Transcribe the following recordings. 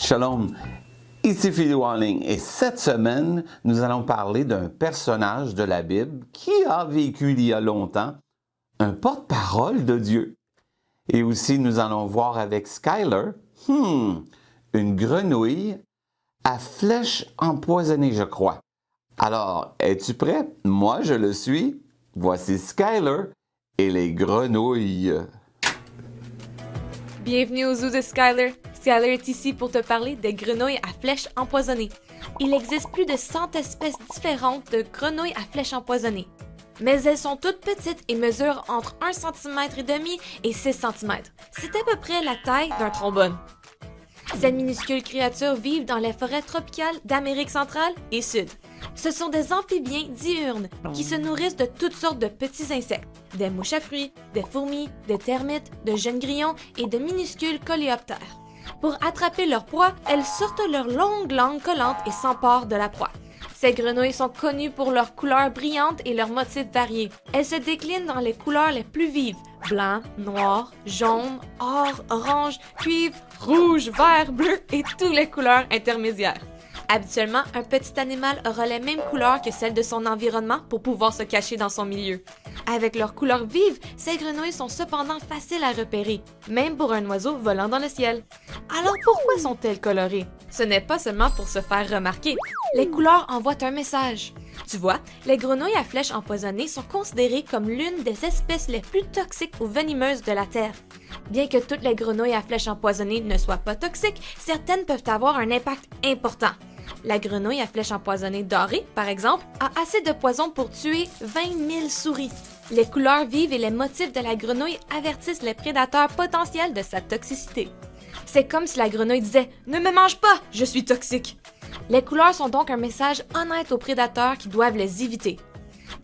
Shalom, ici Phil Walling et cette semaine, nous allons parler d'un personnage de la Bible qui a vécu il y a longtemps, un porte-parole de Dieu. Et aussi, nous allons voir avec Skyler, une grenouille à flèche empoisonnée, je crois. Alors, es-tu prêt? Moi, je le suis. Voici Skyler et les grenouilles. Bienvenue au zoo de Skyler. Skyler est ici pour te parler des grenouilles à flèches empoisonnées. Il existe plus de 100 espèces différentes de grenouilles à flèches empoisonnées. Mais elles sont toutes petites et mesurent entre 1,5 cm et 6 cm. C'est à peu près la taille d'un trombone. Ces minuscules créatures vivent dans les forêts tropicales d'Amérique centrale et sud. Ce sont des amphibiens diurnes qui se nourrissent de toutes sortes de petits insectes, des mouches à fruits, des fourmis, des termites, de jeunes grillons et de minuscules coléoptères. Pour attraper leur proie, elles sortent leurs longues langues collantes et s'emparent de la proie. Ces grenouilles sont connues pour leurs couleurs brillantes et leurs motifs variés. Elles se déclinent dans les couleurs les plus vives: blanc, noir, jaune, or, orange, cuivre, rouge, vert, bleu et toutes les couleurs intermédiaires. Habituellement, un petit animal aura les mêmes couleurs que celles de son environnement pour pouvoir se cacher dans son milieu. Avec leurs couleurs vives, ces grenouilles sont cependant faciles à repérer, même pour un oiseau volant dans le ciel. Alors pourquoi sont-elles colorées? Ce n'est pas seulement pour se faire remarquer. Les couleurs envoient un message. Tu vois, les grenouilles à flèches empoisonnées sont considérées comme l'une des espèces les plus toxiques ou venimeuses de la Terre. Bien que toutes les grenouilles à flèches empoisonnées ne soient pas toxiques, certaines peuvent avoir un impact important. La grenouille à flèches empoisonnées dorée, par exemple, a assez de poison pour tuer 20 000 souris. Les couleurs vives et les motifs de la grenouille avertissent les prédateurs potentiels de sa toxicité. C'est comme si la grenouille disait « Ne me mange pas, je suis toxique ». Les couleurs sont donc un message honnête aux prédateurs qui doivent les éviter.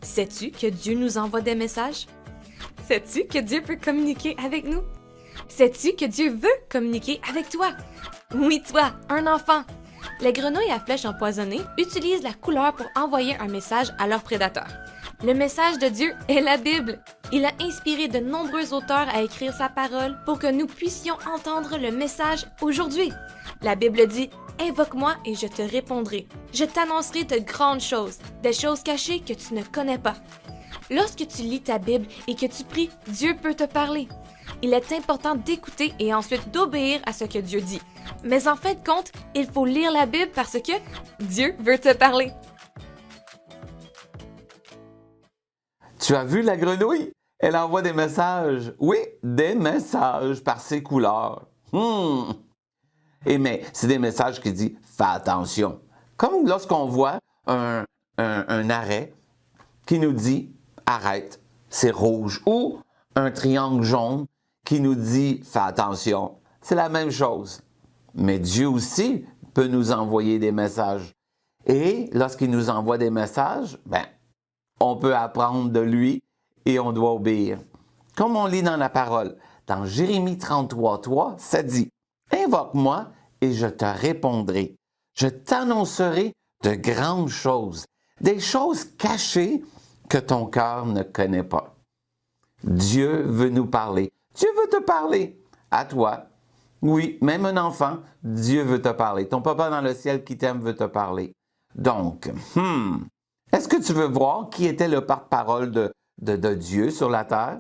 Sais-tu que Dieu nous envoie des messages? Sais-tu que Dieu peut communiquer avec nous? Sais-tu que Dieu veut communiquer avec toi? Oui, toi, un enfant! Les grenouilles à flèches empoisonnées utilisent la couleur pour envoyer un message à leurs prédateurs. Le message de Dieu est la Bible. Il a inspiré de nombreux auteurs à écrire sa parole pour que nous puissions entendre le message aujourd'hui. La Bible dit « Invoque-moi et je te répondrai. Je t'annoncerai de grandes choses, des choses cachées que tu ne connais pas. » Lorsque tu lis ta Bible et que tu pries, Dieu peut te parler. Il est important d'écouter et ensuite d'obéir à ce que Dieu dit. Mais en fin de compte, il faut lire la Bible parce que Dieu veut te parler. Tu as vu la grenouille? Elle envoie des messages. Oui, des messages par ses couleurs. Mais c'est des messages qui disent « Fais attention ». Comme lorsqu'on voit un arrêt qui nous dit « Arrête, c'est rouge » ou un triangle jaune qui nous dit « Fais attention ». C'est la même chose. Mais Dieu aussi peut nous envoyer des messages. Et lorsqu'il nous envoie des messages, on peut apprendre de lui et on doit obéir. Comme on lit dans la parole, dans Jérémie 33:3, ça dit « Invoque-moi et je te répondrai. Je t'annoncerai de grandes choses, des choses cachées que ton cœur ne connaît pas. » Dieu veut nous parler. Dieu veut te parler à toi. Oui, même un enfant, Dieu veut te parler. Ton papa dans le ciel qui t'aime veut te parler. Donc, est-ce que tu veux voir qui était le porte-parole de Dieu sur la terre?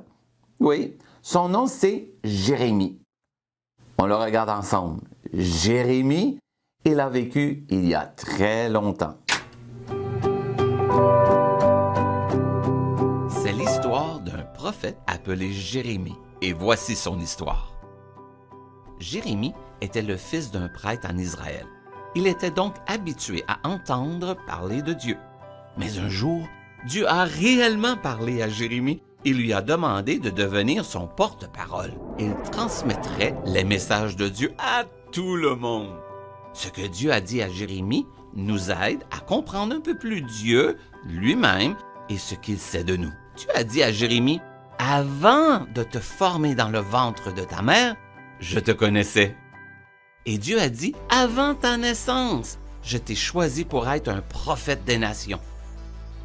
Oui, son nom c'est Jérémie. On le regarde ensemble. Jérémie, il a vécu il y a très longtemps. C'est l'histoire d'un prophète appelé Jérémie. Et voici son histoire. Jérémie était le fils d'un prêtre en Israël. Il était donc habitué à entendre parler de Dieu. Mais un jour, Dieu a réellement parlé à Jérémie et lui a demandé de devenir son porte-parole. Il transmettrait les messages de Dieu à tout le monde. Ce que Dieu a dit à Jérémie nous aide à comprendre un peu plus Dieu lui-même et ce qu'il sait de nous. Dieu a dit à Jérémie, « Avant de te former dans le ventre de ta mère, je te connaissais. » Et Dieu a dit, « Avant ta naissance, je t'ai choisi pour être un prophète des nations. »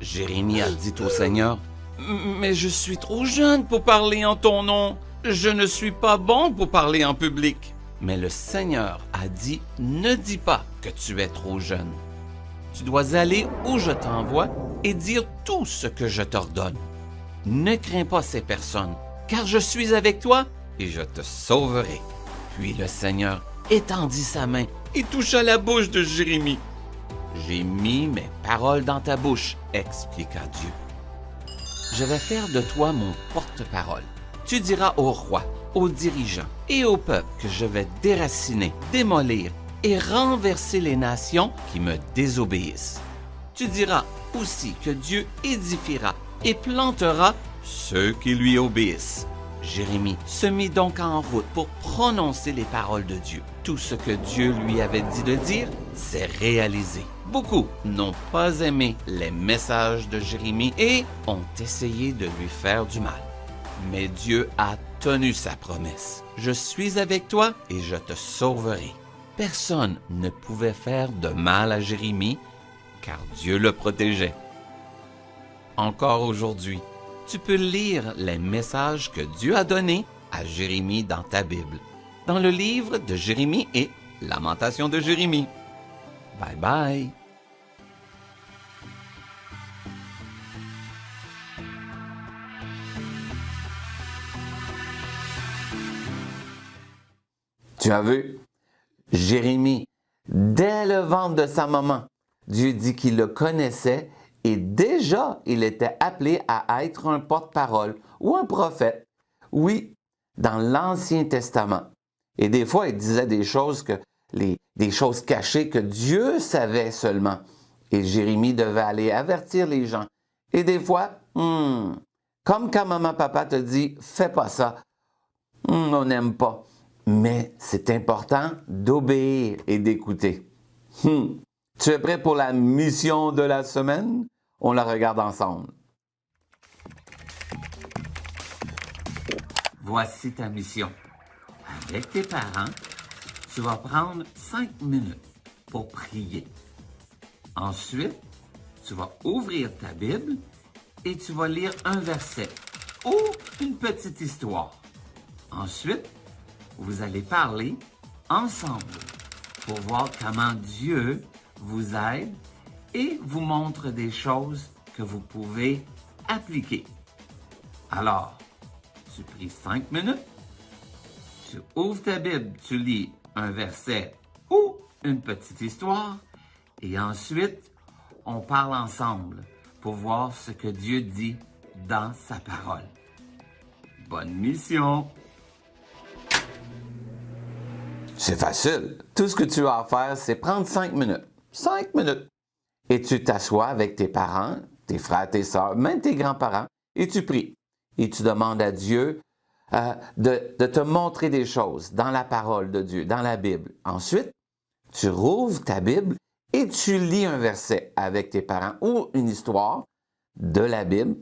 Jérémie a dit au Seigneur, « Mais je suis trop jeune pour parler en ton nom. Je ne suis pas bon pour parler en public. » Mais le Seigneur a dit, ne dis pas que tu es trop jeune. Tu dois aller où je t'envoie et dire tout ce que je t'ordonne. Ne crains pas ces personnes, car je suis avec toi et je te sauverai. Puis le Seigneur étendit sa main et toucha la bouche de Jérémie. J'ai mis mes paroles dans ta bouche, expliqua Dieu. Je vais faire de toi mon porte-parole. Tu diras au roi, aux dirigeants et au peuple que je vais déraciner, démolir et renverser les nations qui me désobéissent. Tu diras aussi que Dieu édifiera et plantera ceux qui lui obéissent. Jérémie se mit donc en route pour prononcer les paroles de Dieu. Tout ce que Dieu lui avait dit de dire s'est réalisé. Beaucoup n'ont pas aimé les messages de Jérémie et ont essayé de lui faire du mal. Mais Dieu a tenu sa promesse. Je suis avec toi et je te sauverai. Personne ne pouvait faire de mal à Jérémie, car Dieu le protégeait. Encore aujourd'hui, tu peux lire les messages que Dieu a donnés à Jérémie dans ta Bible, dans le livre de Jérémie et Lamentations de Jérémie. Bye bye! Tu as vu? Jérémie, dès le ventre de sa maman, Dieu dit qu'il le connaissait et déjà il était appelé à être un porte-parole ou un prophète. Oui, dans l'Ancien Testament. Et des fois, il disait des choses des choses cachées que Dieu savait seulement. Et Jérémie devait aller avertir les gens. Et des fois, comme quand maman, papa te dit, fais pas ça, on n'aime pas. Mais c'est important d'obéir et d'écouter. Tu es prêt pour la mission de la semaine? On la regarde ensemble. Voici ta mission. Avec tes parents, tu vas prendre 5 minutes pour prier. Ensuite, tu vas ouvrir ta Bible et tu vas lire un verset ou une petite histoire. Ensuite, vous allez parler ensemble pour voir comment Dieu vous aide et vous montre des choses que vous pouvez appliquer. Alors, tu pries 5 minutes, tu ouvres ta Bible, tu lis un verset ou une petite histoire et ensuite, on parle ensemble pour voir ce que Dieu dit dans sa parole. Bonne mission! C'est facile. Tout ce que tu as à faire, c'est prendre 5 minutes. 5 minutes. Et tu t'assois avec tes parents, tes frères, tes sœurs, même tes grands-parents, et tu pries. Et tu demandes à Dieu de te montrer des choses dans la parole de Dieu, dans la Bible. Ensuite, tu rouvres ta Bible et tu lis un verset avec tes parents ou une histoire de la Bible.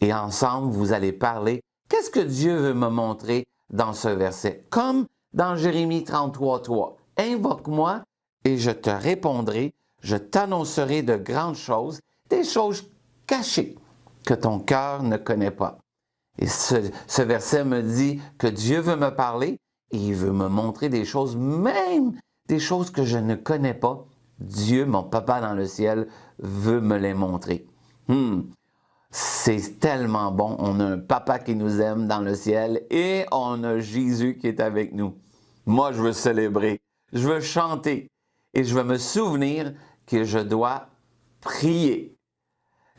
Et ensemble, vous allez parler. Qu'est-ce que Dieu veut me montrer dans ce verset? Comme dans Jérémie 33:3, « Invoque-moi et je te répondrai, je t'annoncerai de grandes choses, des choses cachées que ton cœur ne connaît pas. » Et ce verset me dit que Dieu veut me parler et il veut me montrer des choses, même des choses que je ne connais pas. Dieu, mon papa dans le ciel, veut me les montrer. C'est tellement bon. On a un papa qui nous aime dans le ciel et on a Jésus qui est avec nous. Moi, je veux célébrer, je veux chanter et je veux me souvenir que je dois prier.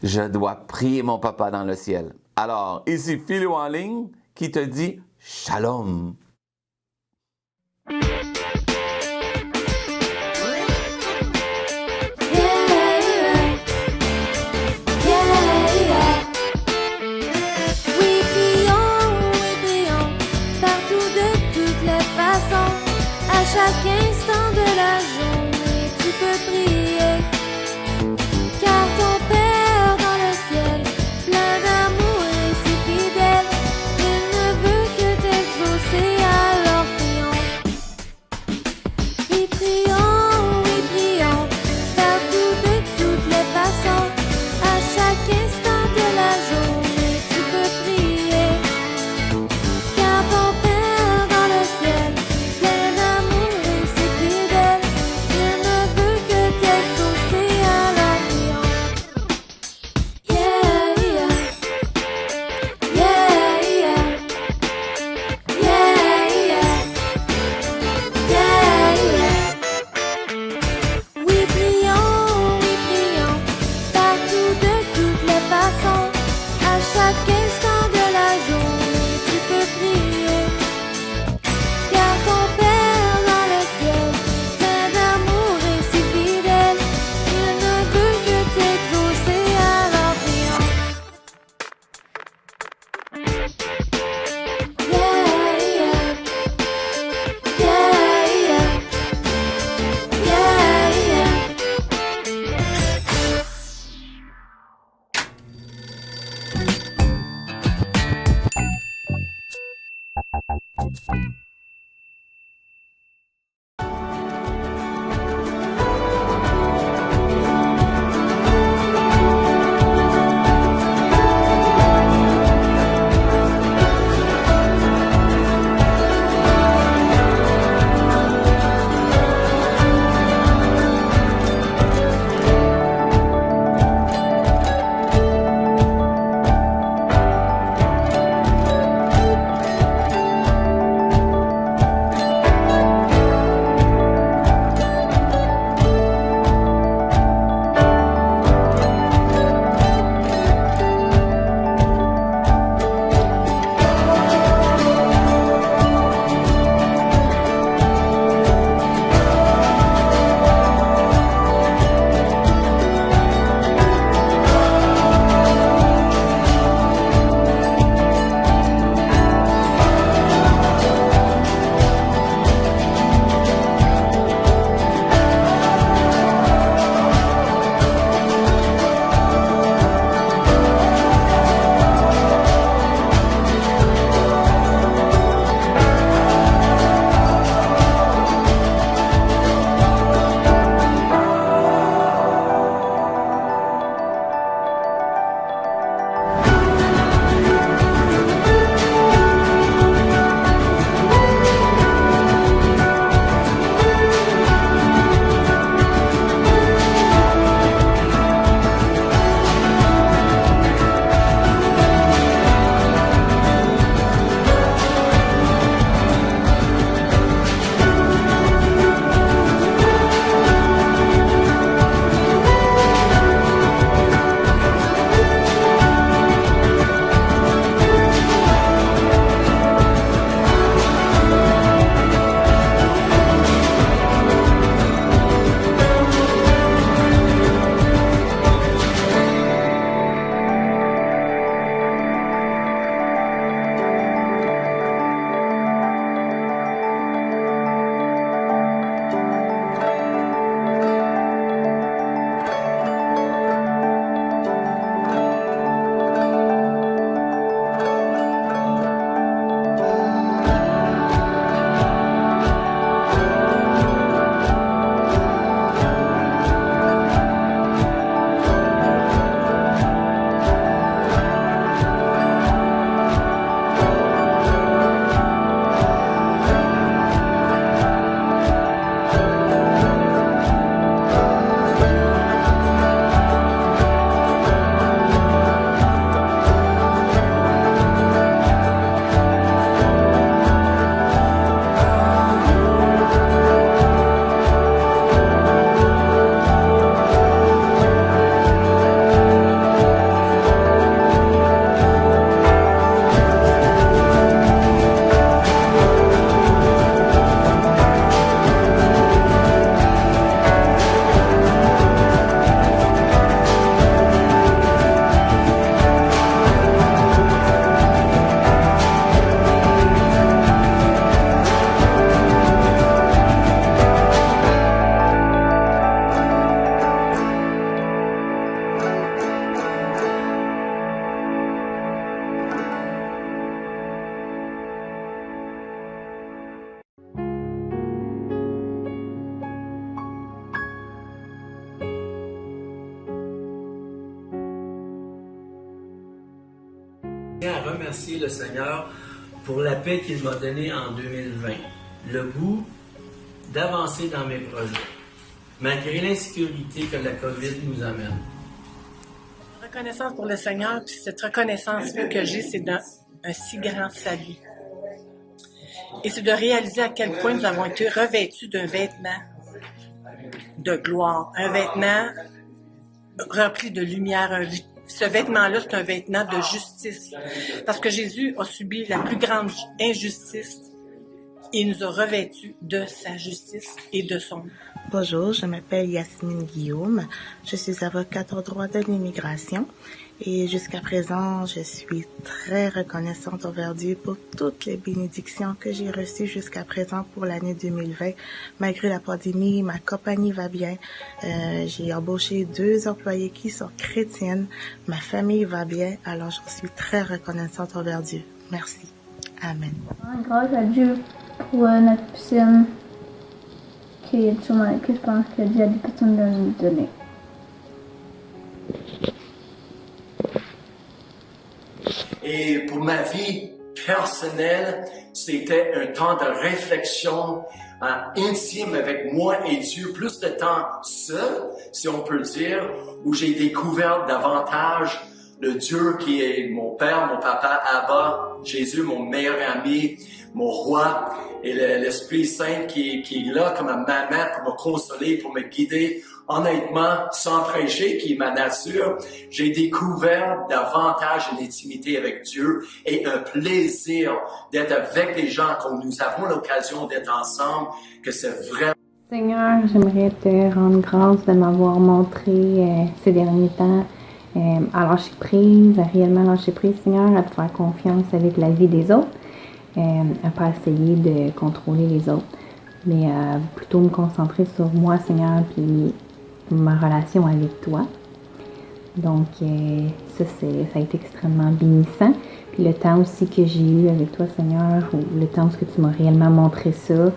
Je dois prier mon papa dans le ciel. Alors, ici Philo en ligne qui te dit Shalom. Chaque instant de la journée, tu peux prier, car ton Père dans le ciel, plein d'amour et si fidèle, il ne veut que t'exaucer. tiens à remercier le Seigneur pour la paix qu'il m'a donnée en 2020, le goût d'avancer dans mes projets, malgré l'insécurité que la COVID nous amène. Reconnaissance pour le Seigneur, puis cette reconnaissance que j'ai, c'est d'un si grand salut. Et c'est de réaliser à quel point nous avons été revêtus d'un vêtement de gloire, un vêtement rempli de lumière. Ce vêtement-là, c'est un vêtement de justice. Parce que Jésus a subi la plus grande injustice. Il nous a revêtus de sa justice et de son. Bonjour, je m'appelle Yasmine Guillaume. Je suis avocate en droit de l'immigration et jusqu'à présent, je suis très reconnaissante envers Dieu pour toutes les bénédictions que j'ai reçues jusqu'à présent pour l'année 2020. Malgré la pandémie, ma compagnie va bien. J'ai embauché 2 employés qui sont chrétiennes. Ma famille va bien, alors je suis très reconnaissante envers Dieu. Merci. Amen. Grâce à Dieu pour notre piscine que je pense que Dieu a des personnes de nous donner. Et pour ma vie personnelle, c'était un temps de réflexion intime avec moi et Dieu, plus de temps seul, si on peut dire, où j'ai découvert davantage le Dieu qui est mon Père, mon Papa, Abba, Jésus, mon meilleur ami, mon roi, et l'Esprit Saint qui est là comme un maman pour me consoler, pour me guider. Honnêtement, sans prêcher, qui est ma nature, j'ai découvert davantage une intimité avec Dieu et un plaisir d'être avec les gens, quand nous avons l'occasion d'être ensemble, que c'est vraiment... Seigneur, j'aimerais te rendre grâce de m'avoir montré ces derniers temps à lâcher prise, à réellement lâcher prise, Seigneur, à te faire confiance avec la vie des autres, à pas essayer de contrôler les autres, mais à plutôt me concentrer sur moi, Seigneur, puis ma relation avec toi. Donc, ça a été extrêmement bénissant. Puis le temps aussi que j'ai eu avec toi, Seigneur, ou le temps où tu m'as réellement montré ça,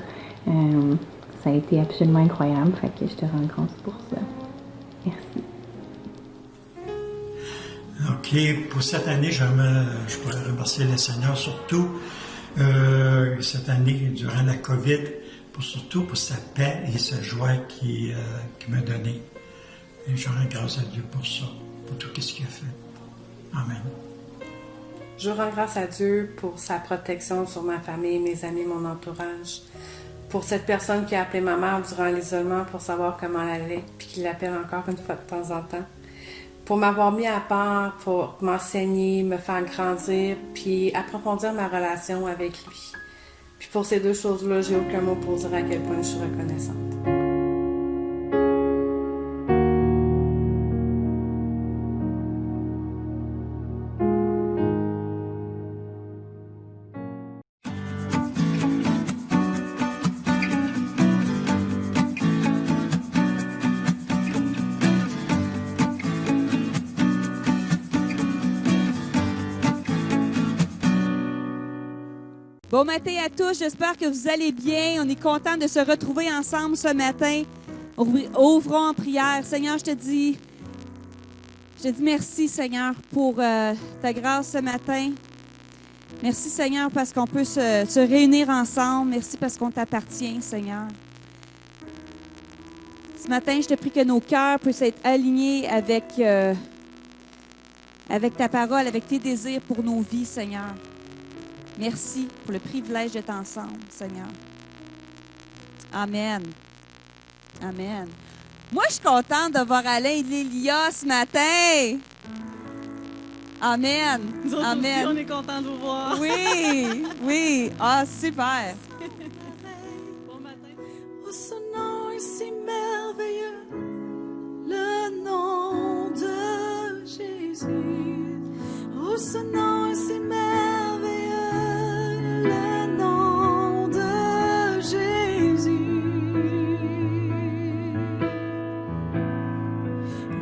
ça a été absolument incroyable. Fait que je te rends grâce pour ça. Merci. OK. Pour cette année, je pourrais remercier le Seigneur surtout cette année, durant la COVID, surtout pour sa paix et sa joie qu'il m'a donné. Et je rends grâce à Dieu pour ça, pour tout ce qu'il a fait. Amen. Je rends grâce à Dieu pour sa protection sur ma famille, mes amis, mon entourage. Pour cette personne qui a appelé ma mère durant l'isolement pour savoir comment elle allait, puis qui l'appelle encore une fois de temps en temps. Pour m'avoir mis à part, pour m'enseigner, me faire grandir, puis approfondir ma relation avec lui. Puis pour ces deux choses-là, j'ai aucun mot pour dire à quel point je suis reconnaissante. Bon matin à tous, j'espère que vous allez bien. On est content de se retrouver ensemble ce matin. Ouvrons en prière. Seigneur, je te dis merci, Seigneur, pour ta grâce ce matin. Merci, Seigneur, parce qu'on peut se réunir ensemble. Merci parce qu'on t'appartient, Seigneur. Ce matin, je te prie que nos cœurs puissent être alignés avec ta parole, avec tes désirs pour nos vies, Seigneur. Merci pour le privilège d'être ensemble, Seigneur. Amen. Amen. Moi, je suis contente de voir Alain et Lilia ce matin. Amen. Nous autres Amen. aussi, on est contents de vous voir. Oui, oui. Ah, super. Bon matin. Oh, ce nom est si merveilleux, le nom de Jésus. Oh, ce nom est si merveilleux. Le nom de Jésus.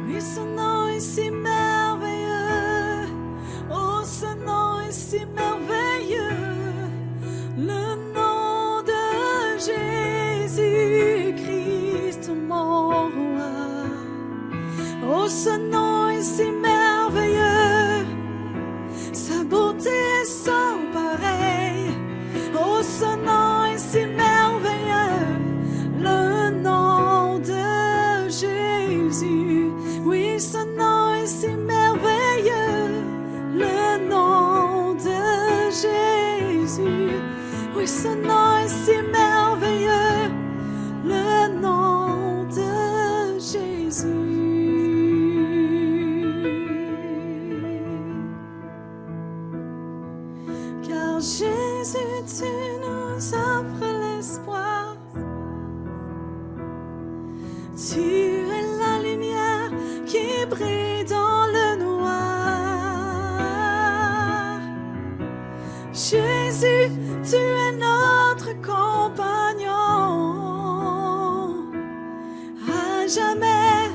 Oui, ce nom est si merveilleux. Oh, ce nom est si merveilleux. Le nom de Jésus-Christ, mon roi. Oh, ce nom est si merveilleux. Sa beauté est sans pareil. Oh, ce nom est si merveilleux, le nom de Jésus. Oui, ce nom est si merveilleux, le nom de Jésus. Oui, ce nom est si merveilleux, le nom de Jésus. Car Jésus, tu nous offres l'espoir. Tu es la lumière qui brille dans le noir. Jésus, tu es notre compagnon. À jamais,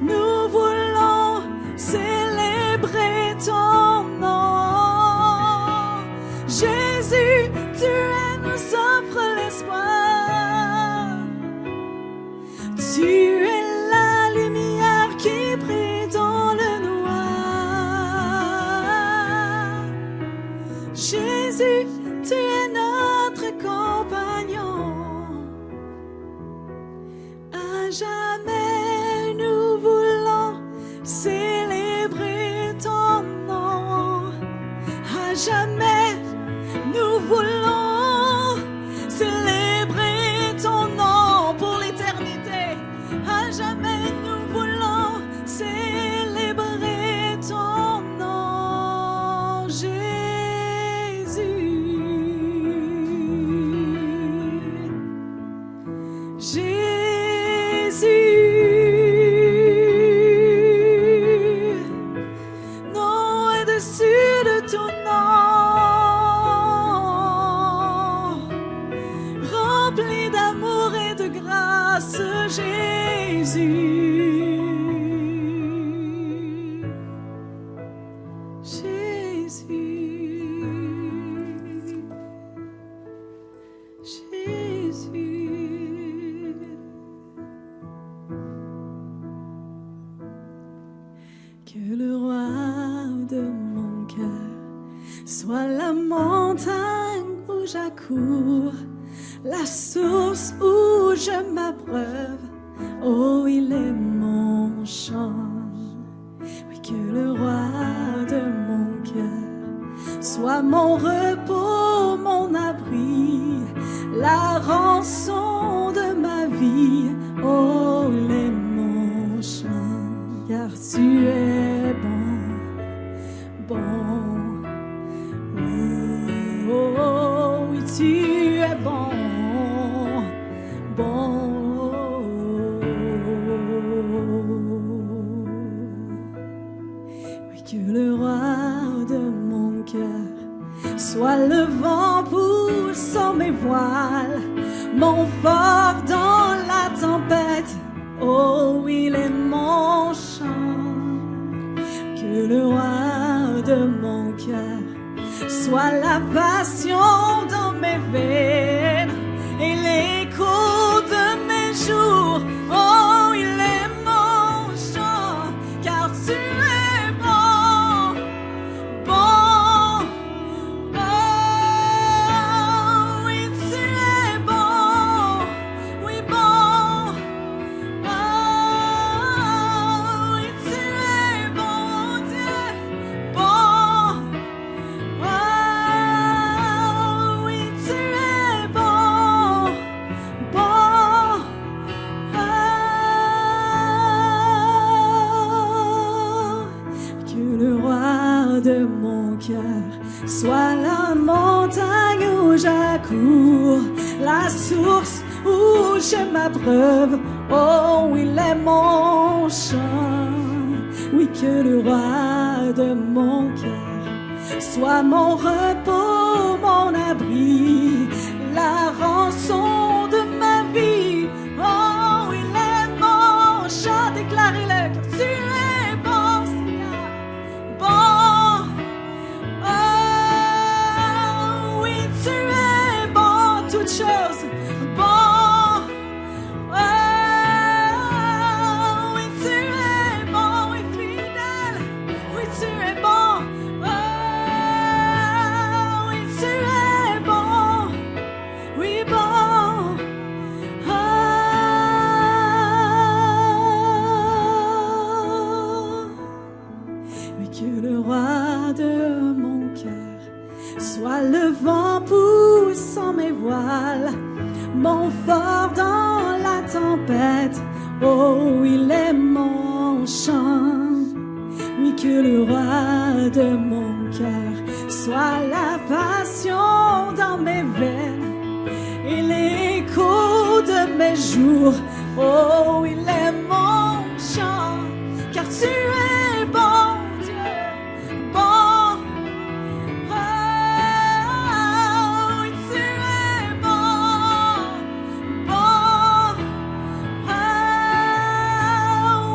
nous voulons célébrer ton nom. Jésus, tu es notre compagnon. À jamais nous voulons célébrer ton nom. À jamais nous voulons célébrer ton nom pour l'éternité. À jamais nous voulons célébrer ton nom, Jésus. Jésus, nom au-dessus de tout nom, rempli d'amour et de grâce, Jésus. Jésus, Jésus. Que le roi de mon cœur soit la montagne où j'accours, la source où je m'abreuve. Oh, il est mon chant. Oui, que le roi de mon cœur soit mon repos, mon abri, la rançon de ma vie. Oh, il est mon chant, car tu es bon, bon. Oh, oh, oh, oui, tu es bon, bon. Oui, que le roi de mon cœur soit le vent poussant mes voiles, mon phare dans la tempête. Oh, il est mon chant. Que le roi de mon cœur soit la passion dans mes veines et l'écho de mes jours. Oh, il est mon chant, car tu es bon, bon. Oh, oui, tu es bon, oui, bon. Oh, oui, tu es bon, Dieu, bon. Oh, oui, tu es bon, bon. Oh, que le roi de mon cœur soit la montagne où j'accours, la source où je m'abreuve. Oh, il est mon chant. Oui, que le roi de mon cœur soit mon repos, mon abri, la rançon de ma vie. Oh, il est mon chant, déclarez-le, car tu es bon, Seigneur, bon. Oh, oui, tu es bon, toutes choses, bon. Oh, oui, tu es bon et fidèle, oui, tu es bon. Oh, oui, tu es bon, oui, bon. Oh, oui, que le roi de mon cœur soit le vent poussant mes voiles, mon fort dans la tempête. Oh, il est mon chant. Oui, que le roi de mon cœur soit la passion dans mes veines et l'écho de mes jours. Oh, il est mon chant, car tu es bon, Dieu, bon. Oh, oui, tu es bon, bon. Oh,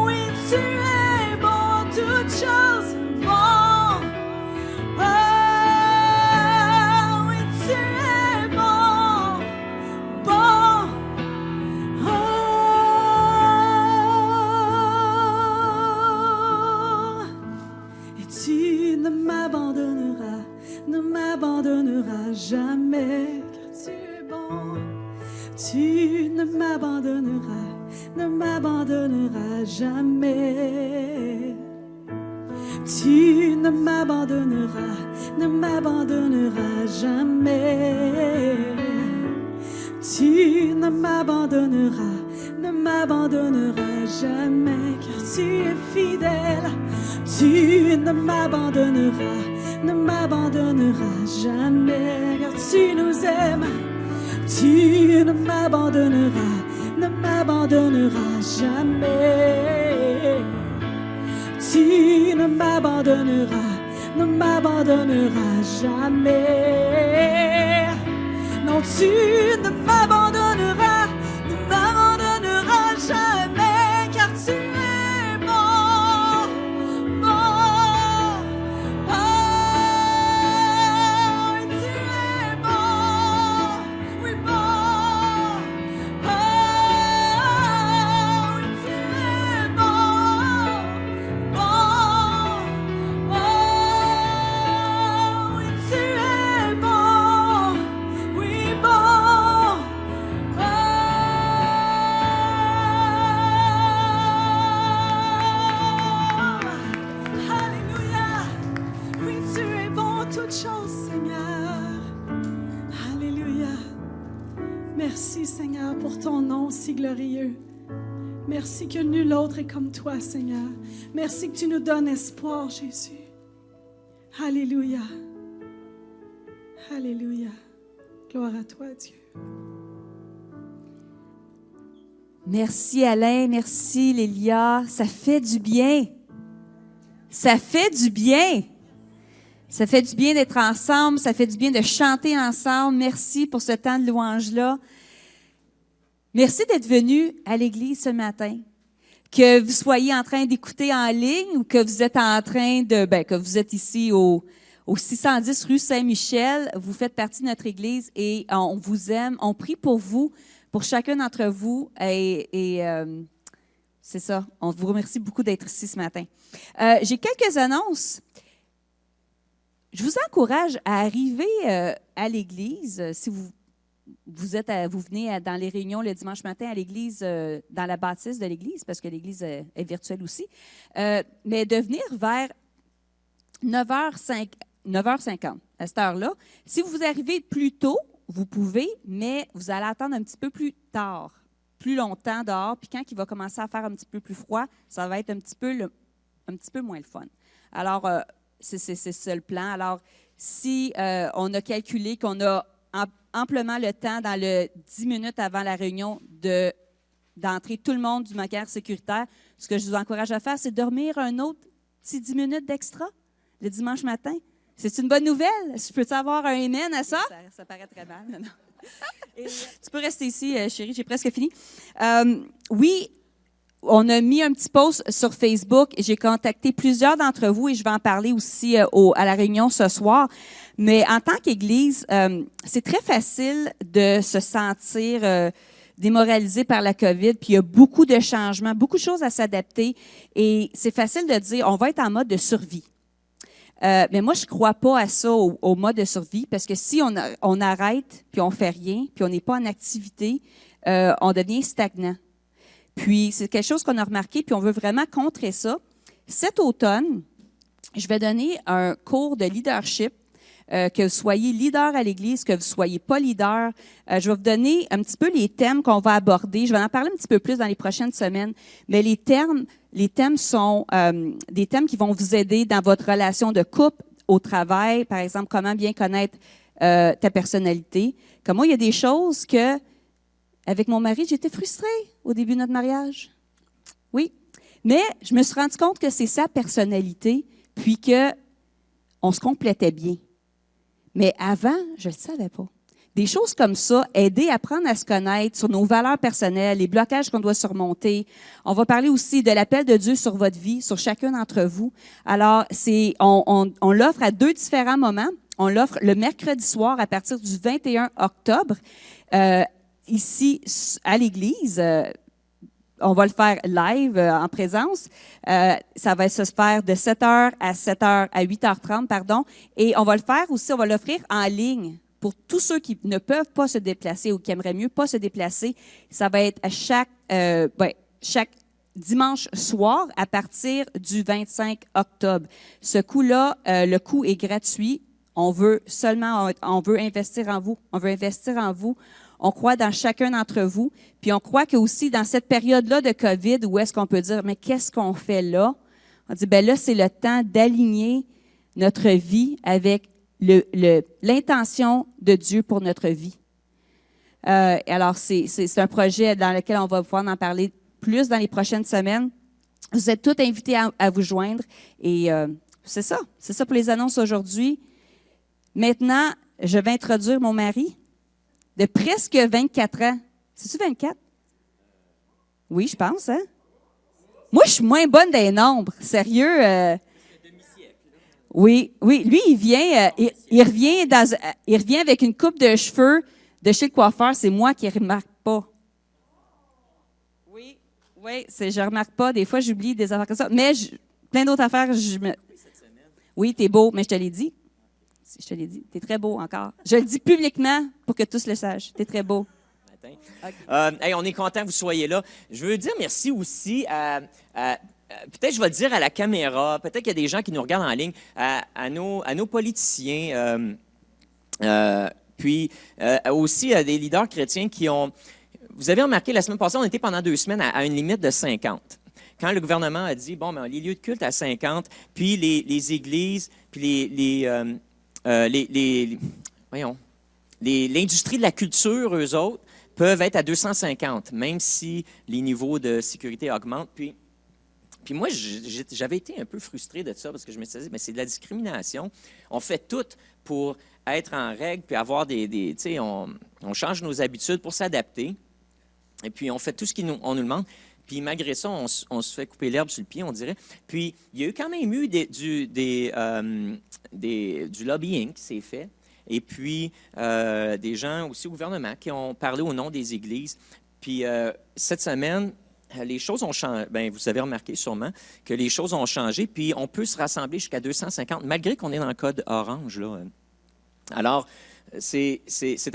oui, tu es bon, toutes choses, bon. Oh, oui, tu es bon, bon. Oh, jamais, car tu es bon. Tu ne m'abandonneras jamais. Tu ne m'abandonneras jamais. Tu ne m'abandonneras jamais, car tu es fidèle. Tu ne m'abandonneras jamais, car tu nous aimes. Tu ne m'abandonneras jamais. Tu ne m'abandonneras jamais. Non, tu ne m'abandonneras jamais, car tu es bon, bon, oh, tu es bon, oui bon, oh, tu es bon, bon, oh, tu es bon, oui bon. Merci, Seigneur, pour ton nom si glorieux. Merci que nul autre est comme toi, Seigneur. Merci que tu nous donnes espoir, Jésus. Alléluia. Alléluia. Gloire à toi, Dieu. Merci, Alain. Merci, Lélia. Ça fait du bien. Ça fait du bien. Ça fait du bien d'être ensemble. Ça fait du bien de chanter ensemble. Merci pour ce temps de louange-là. Merci d'être venu à l'église ce matin. Que vous soyez en train d'écouter en ligne ou que vous êtes en train de, que vous êtes ici au 610 rue Saint-Michel, vous faites partie de notre église et on vous aime. On prie pour vous, pour chacun d'entre vous et c'est ça. On vous remercie beaucoup d'être ici ce matin. J'ai quelques annonces. Je vous encourage à arriver à l'église si vous venez dans les réunions le dimanche matin à l'église, dans la bâtisse de l'église, parce que l'église est virtuelle aussi, mais de venir vers 9h50 à cette heure-là. Si vous arrivez plus tôt, vous pouvez, mais vous allez attendre un petit peu plus tard, plus longtemps dehors, puis quand il va commencer à faire un petit peu plus froid, ça va être un petit peu moins le fun. Alors, c'est ça le plan. Alors, si on a calculé qu'on a amplement le temps, dans le 10 minutes avant la réunion, d'entrer tout le monde du macaire sécuritaire, ce que je vous encourage à faire, c'est dormir un autre petit 10 minutes d'extra le dimanche matin. C'est une bonne nouvelle. Je peux avoir un amen à ça? Ça paraît très mal. Non. Tu peux rester ici, chérie, j'ai presque fini. Oui, on a mis un petit post sur Facebook. J'ai contacté plusieurs d'entre vous et je vais en parler aussi à la réunion ce soir. Mais en tant qu'Église, c'est très facile de se sentir démoralisé par la COVID, puis il y a beaucoup de changements, beaucoup de choses à s'adapter. Et c'est facile de dire, on va être en mode de survie. Mais moi, je ne crois pas à ça, au mode de survie, parce que si on arrête, puis on ne fait rien, puis on n'est pas en activité, on devient stagnant. Puis, c'est quelque chose qu'on a remarqué, puis on veut vraiment contrer ça. Cet automne, je vais donner un cours de leadership, que vous soyez leader à l'Église, que vous ne soyez pas leader. Je vais vous donner un petit peu les thèmes qu'on va aborder. Je vais en parler un petit peu plus dans les prochaines semaines, mais les thèmes sont des thèmes qui vont vous aider dans votre relation de couple, au travail, par exemple, comment bien connaître ta personnalité. Comme moi, il y a des choses que, avec mon mari, j'étais frustrée au début de notre mariage. Oui. Mais je me suis rendu compte que c'est sa personnalité, puis qu'on se complétait bien. Mais avant, je ne le savais pas. Des choses comme ça, aider à apprendre à se connaître sur nos valeurs personnelles, les blocages qu'on doit surmonter. On va parler aussi de l'appel de Dieu sur votre vie, sur chacun d'entre vous. Alors, on l'offre à 2 différents moments. On l'offre le mercredi soir à partir du 21 octobre, ici à l'Église. On va le faire live, en présence. Ça va se faire de 7h à 8h30, pardon. Et on va le faire aussi, on va l'offrir en ligne pour tous ceux qui ne peuvent pas se déplacer ou qui aimeraient mieux pas se déplacer, ça va être à chaque dimanche soir à partir du 25 octobre. Ce coût-là, le coût est gratuit. On veut investir en vous. On veut investir en vous. On croit dans chacun d'entre vous. Puis on croit que aussi dans cette période-là de COVID, où est-ce qu'on peut dire, mais qu'est-ce qu'on fait là? On dit, ben là, c'est le temps d'aligner notre vie avec l'intention de Dieu pour notre vie. Alors, c'est un projet dans lequel on va pouvoir en parler plus dans les prochaines semaines. Vous êtes tous invités à vous joindre. Et c'est ça pour les annonces aujourd'hui. Maintenant, je vais introduire mon mari de presque 24 ans. C'est-tu 24? Oui, je pense, hein? Moi, je suis moins bonne des nombres. Sérieux. Oui. Lui, il vient, il revient avec une coupe de cheveux de chez le coiffeur. C'est moi qui ne remarque pas. Oui, je ne remarque pas. Des fois, j'oublie des affaires comme ça. Mais plein d'autres affaires, Oui, t'es beau, mais je te l'ai dit. Je te l'ai dit. T'es très beau encore. Je le dis publiquement pour que tous le sachent. T'es très beau. Okay. On est content que vous soyez là. Je veux dire merci aussi peut-être je vais le dire à la caméra, peut-être qu'il y a des gens qui nous regardent en ligne, à nos politiciens, puis aussi à des leaders chrétiens qui ont... Vous avez remarqué, la semaine passée, on était pendant 2 semaines à une limite de 50. Quand le gouvernement a dit, bon, ben, les lieux de culte à 50, puis les églises, puis l'industrie de la culture, eux autres, peuvent être à 250, même si les niveaux de sécurité augmentent. Puis moi, j'avais été un peu frustré de ça parce que je me suis dit, mais c'est de la discrimination. On fait tout pour être en règle, puis avoir tu sais, on change nos habitudes pour s'adapter. Et puis, on fait tout ce qu'on nous demande. Puis, malgré ça, on se fait couper l'herbe sur le pied, on dirait. Puis, il y a eu quand même eu du lobbying qui s'est fait. Et puis, des gens aussi au gouvernement qui ont parlé au nom des églises. Puis, cette semaine, les choses ont changé. Bien, vous avez remarqué sûrement que les choses ont changé. Puis, on peut se rassembler jusqu'à 250, malgré qu'on est dans le code orange, là. Alors, c'est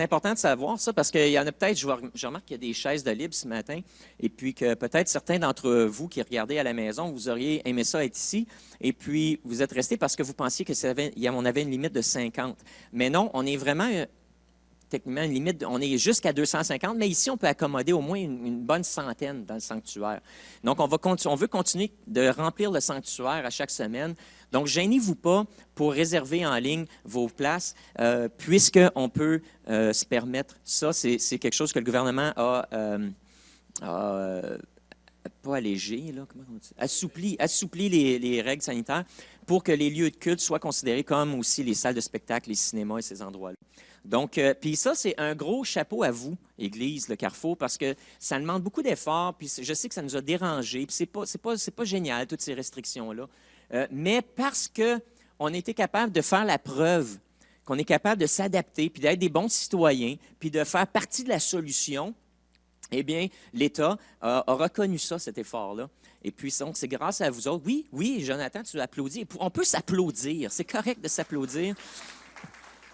important de savoir ça parce qu'il y en a peut-être, je remarque qu'il y a des chaises de libre ce matin et puis que peut-être certains d'entre vous qui regardez à la maison, vous auriez aimé ça être ici et puis vous êtes restés parce que vous pensiez qu'on avait une limite de 50. Mais non, on est vraiment techniquement une limite, on est jusqu'à 250, mais ici on peut accommoder au moins une bonne centaine dans le sanctuaire. Donc on veut continuer de remplir le sanctuaire à chaque semaine. Donc, gênez-vous pas pour réserver en ligne vos places, puisqu'on peut se permettre ça. C'est quelque chose que le gouvernement a pas allégé, là, comment on dit? Assoupli les règles sanitaires pour que les lieux de culte soient considérés comme aussi les salles de spectacle, les cinémas et ces endroits-là. Donc, puis ça, c'est un gros chapeau à vous, Église, le Carrefour, parce que ça demande beaucoup d'efforts, puis je sais que ça nous a dérangés, puis c'est pas génial, toutes ces restrictions-là. Mais parce qu'on a été capable de faire la preuve, qu'on est capable de s'adapter, puis d'être des bons citoyens, puis de faire partie de la solution, eh bien, l'État a reconnu ça, cet effort-là. Et puis, donc, c'est grâce à vous autres. Oui, Jonathan, tu applaudis. On peut s'applaudir. C'est correct de s'applaudir.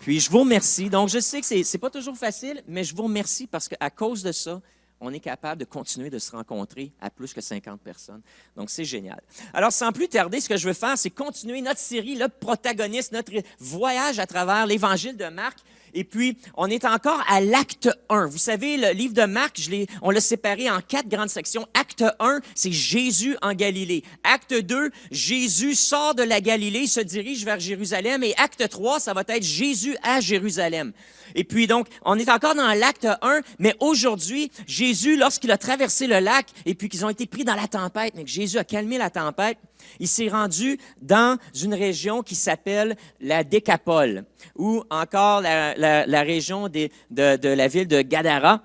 Puis, je vous remercie. Donc, je sais que c'est pas toujours facile, mais je vous remercie parce qu'à cause de ça, on est capable de continuer de se rencontrer à plus que 50 personnes. Donc, c'est génial. Alors, sans plus tarder, ce que je veux faire, c'est continuer notre série, le protagoniste, notre voyage à travers l'Évangile de Marc. Et puis, on est encore à l'acte 1. Vous savez, le livre de Marc, on l'a séparé en 4 grandes sections. Acte 1, c'est Jésus en Galilée. Acte 2, Jésus sort de la Galilée, il se dirige vers Jérusalem. Et acte 3, ça va être Jésus à Jérusalem. Et puis donc, on est encore dans l'acte 1, mais aujourd'hui, Jésus, lorsqu'il a traversé le lac et puis qu'ils ont été pris dans la tempête, mais que Jésus a calmé la tempête, il s'est rendu dans une région qui s'appelle la Décapole, ou encore la région de la ville de Gadara.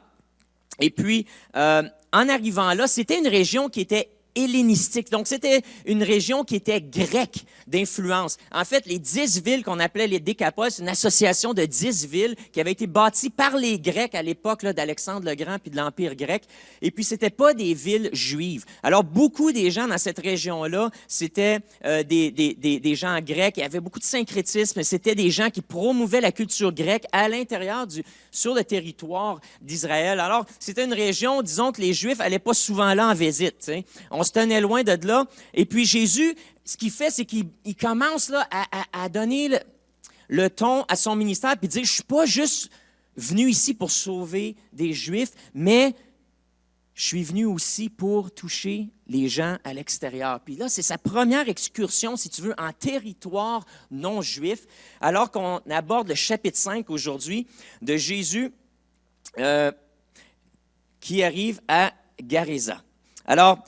Et puis, en arrivant là, c'était une région qui était hellénistique. Donc, c'était une région qui était grecque d'influence. En fait, les 10 villes qu'on appelait les Décapoles, c'est une association de 10 villes qui avait été bâtie par les Grecs à l'époque d'Alexandre le Grand puis de l'Empire grec. Et puis, c'était pas des villes juives. Alors, beaucoup des gens dans cette région-là, c'était des gens grecs. Il y avait beaucoup de syncrétisme. C'était des gens qui promouvaient la culture grecque à l'intérieur sur le territoire d'Israël. Alors, c'était une région, disons que les Juifs n'allaient pas souvent là en visite. T'sais. On se tenait loin de là. Et puis Jésus, ce qu'il fait, c'est qu'il commence là, à donner le ton à son ministère, puis dire, je suis pas juste venu ici pour sauver des Juifs, mais je suis venu aussi pour toucher les gens à l'extérieur. Puis là, c'est sa première excursion, si tu veux, en territoire non juif, alors qu'on aborde le chapitre 5 aujourd'hui de Jésus qui arrive à Garésa. Alors,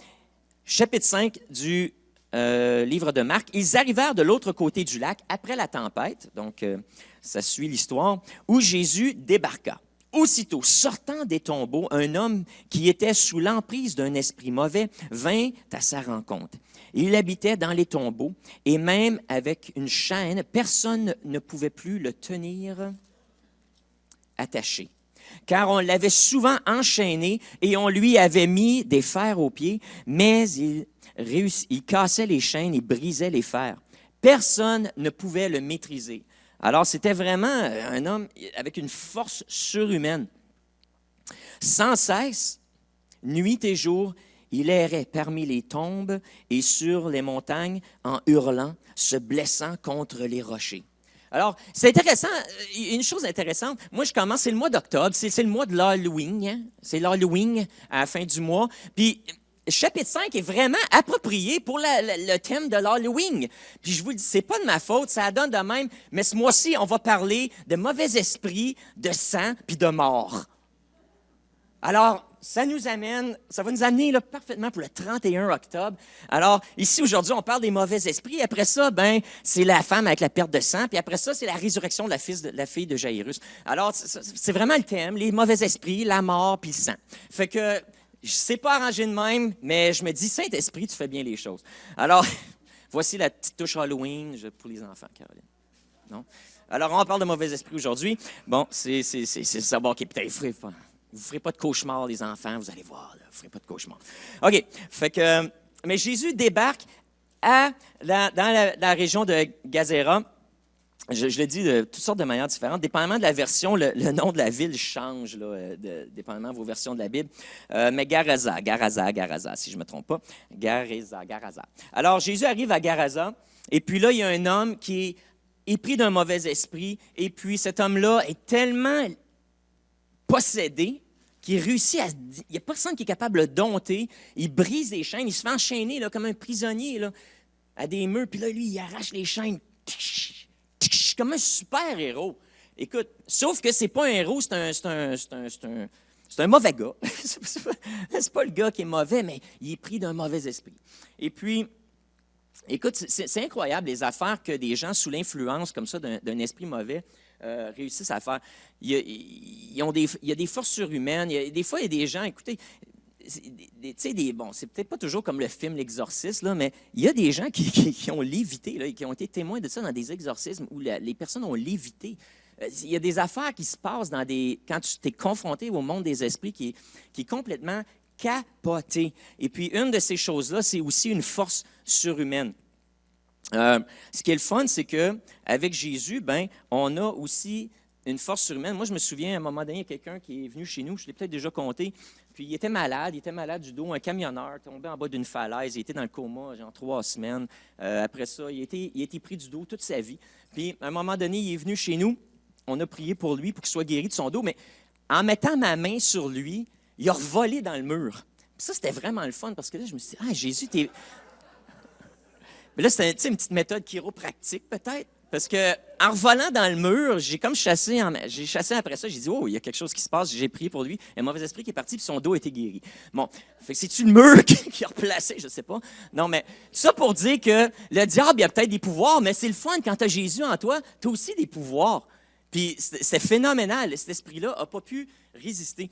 chapitre 5 du livre de Marc, ils arrivèrent de l'autre côté du lac après la tempête, donc ça suit l'histoire, où Jésus débarqua. Aussitôt, sortant des tombeaux, un homme qui était sous l'emprise d'un esprit mauvais vint à sa rencontre. Il habitait dans les tombeaux et même avec une chaîne, personne ne pouvait plus le tenir attaché. Car on l'avait souvent enchaîné et on lui avait mis des fers aux pieds, mais il cassait les chaînes et brisait les fers. Personne ne pouvait le maîtriser. Alors, c'était vraiment un homme avec une force surhumaine. Sans cesse, nuit et jour, il errait parmi les tombes et sur les montagnes en hurlant, se blessant contre les rochers. Alors, c'est intéressant, une chose intéressante, moi je commence, c'est le mois d'octobre, c'est le mois de l'Halloween, hein? C'est l'Halloween à la fin du mois, puis chapitre 5 est vraiment approprié pour le thème de l'Halloween. Puis je vous le dis, c'est pas de ma faute, ça donne de même, mais ce mois-ci, on va parler de mauvais esprits, de sang, puis de mort. Alors, ça va nous amener là, parfaitement pour le 31 octobre. Alors, ici, aujourd'hui, on parle des mauvais esprits. Après ça, c'est la femme avec la perte de sang. Puis après ça, c'est la résurrection de la fille de Jairus. Alors, c'est vraiment le thème, les mauvais esprits, la mort, puis le sang. Fait que, je ne sais pas arranger de même, mais je me dis, Saint-Esprit, tu fais bien les choses. Alors, voici la petite touche Halloween pour les enfants, Caroline. Non? Alors, on parle de mauvais esprits aujourd'hui. Bon, c'est savoir, OK, peut-être, vous ne ferez pas de cauchemar, les enfants, vous allez voir, là, vous ne ferez pas de cauchemar. OK, fait que, mais Jésus débarque dans la région de Gazéra. Je le dis de toutes sortes de manières différentes. Dépendamment de la version, le nom de la ville change, là, dépendamment de vos versions de la Bible. Mais Garaza, si je ne me trompe pas. Garaza. Alors, Jésus arrive à Garaza, et puis là, il y a un homme qui est pris d'un mauvais esprit, et puis cet homme-là est tellement possédé qu'il réussit à... Il n'y a personne qui est capable de le dompter. Il brise les chaînes, il se fait enchaîner là, comme un prisonnier là, à des murs, puis là, lui, il arrache les chaînes. Comme un super-héros. Écoute, sauf que c'est pas un héros, c'est un mauvais gars. C'est pas le gars qui est mauvais, mais il est pris d'un mauvais esprit. Et puis, écoute, c'est incroyable les affaires que des gens sous l'influence comme ça d'un esprit mauvais réussissent à faire. Il y a des forces surhumaines. Des fois, il y a des gens, écoutez, c'est peut-être pas toujours comme le film L'Exorciste, là, mais il y a des gens qui ont lévité, là, qui ont été témoins de ça dans des exorcismes où les personnes ont lévité. Il y a des affaires qui se passent quand tu t'es confronté au monde des esprits qui est complètement capoté. Et puis, une de ces choses-là, c'est aussi une force surhumaine. Ce qui est le fun, c'est qu'avec Jésus, on a aussi une force surhumaine. Moi, je me souviens, à un moment donné, il y a quelqu'un qui est venu chez nous, je l'ai peut-être déjà compté, puis il était malade du dos, un camionneur tombé en bas d'une falaise, il était dans le coma, genre 3 semaines. Après ça, il a été pris du dos toute sa vie. Puis, à un moment donné, il est venu chez nous, on a prié pour lui, pour qu'il soit guéri de son dos, mais en mettant ma main sur lui, il a revolé dans le mur. Puis ça, c'était vraiment le fun, parce que là, je me suis dit, Jésus, t'es... Mais là, c'était une petite méthode chiropractique, peut-être. Parce que en revolant dans le mur, j'ai chassé après ça. J'ai dit, il y a quelque chose qui se passe. J'ai prié pour lui. Un mauvais esprit qui est parti, puis son dos a été guéri. Bon, fait que c'est-tu le mur qui a replacé? Je ne sais pas. Non, mais tout ça pour dire que le diable, il a peut-être des pouvoirs, mais c'est le fun quand tu as Jésus en toi, tu as aussi des pouvoirs. Puis c'était phénoménal. Cet esprit-là n'a pas pu résister.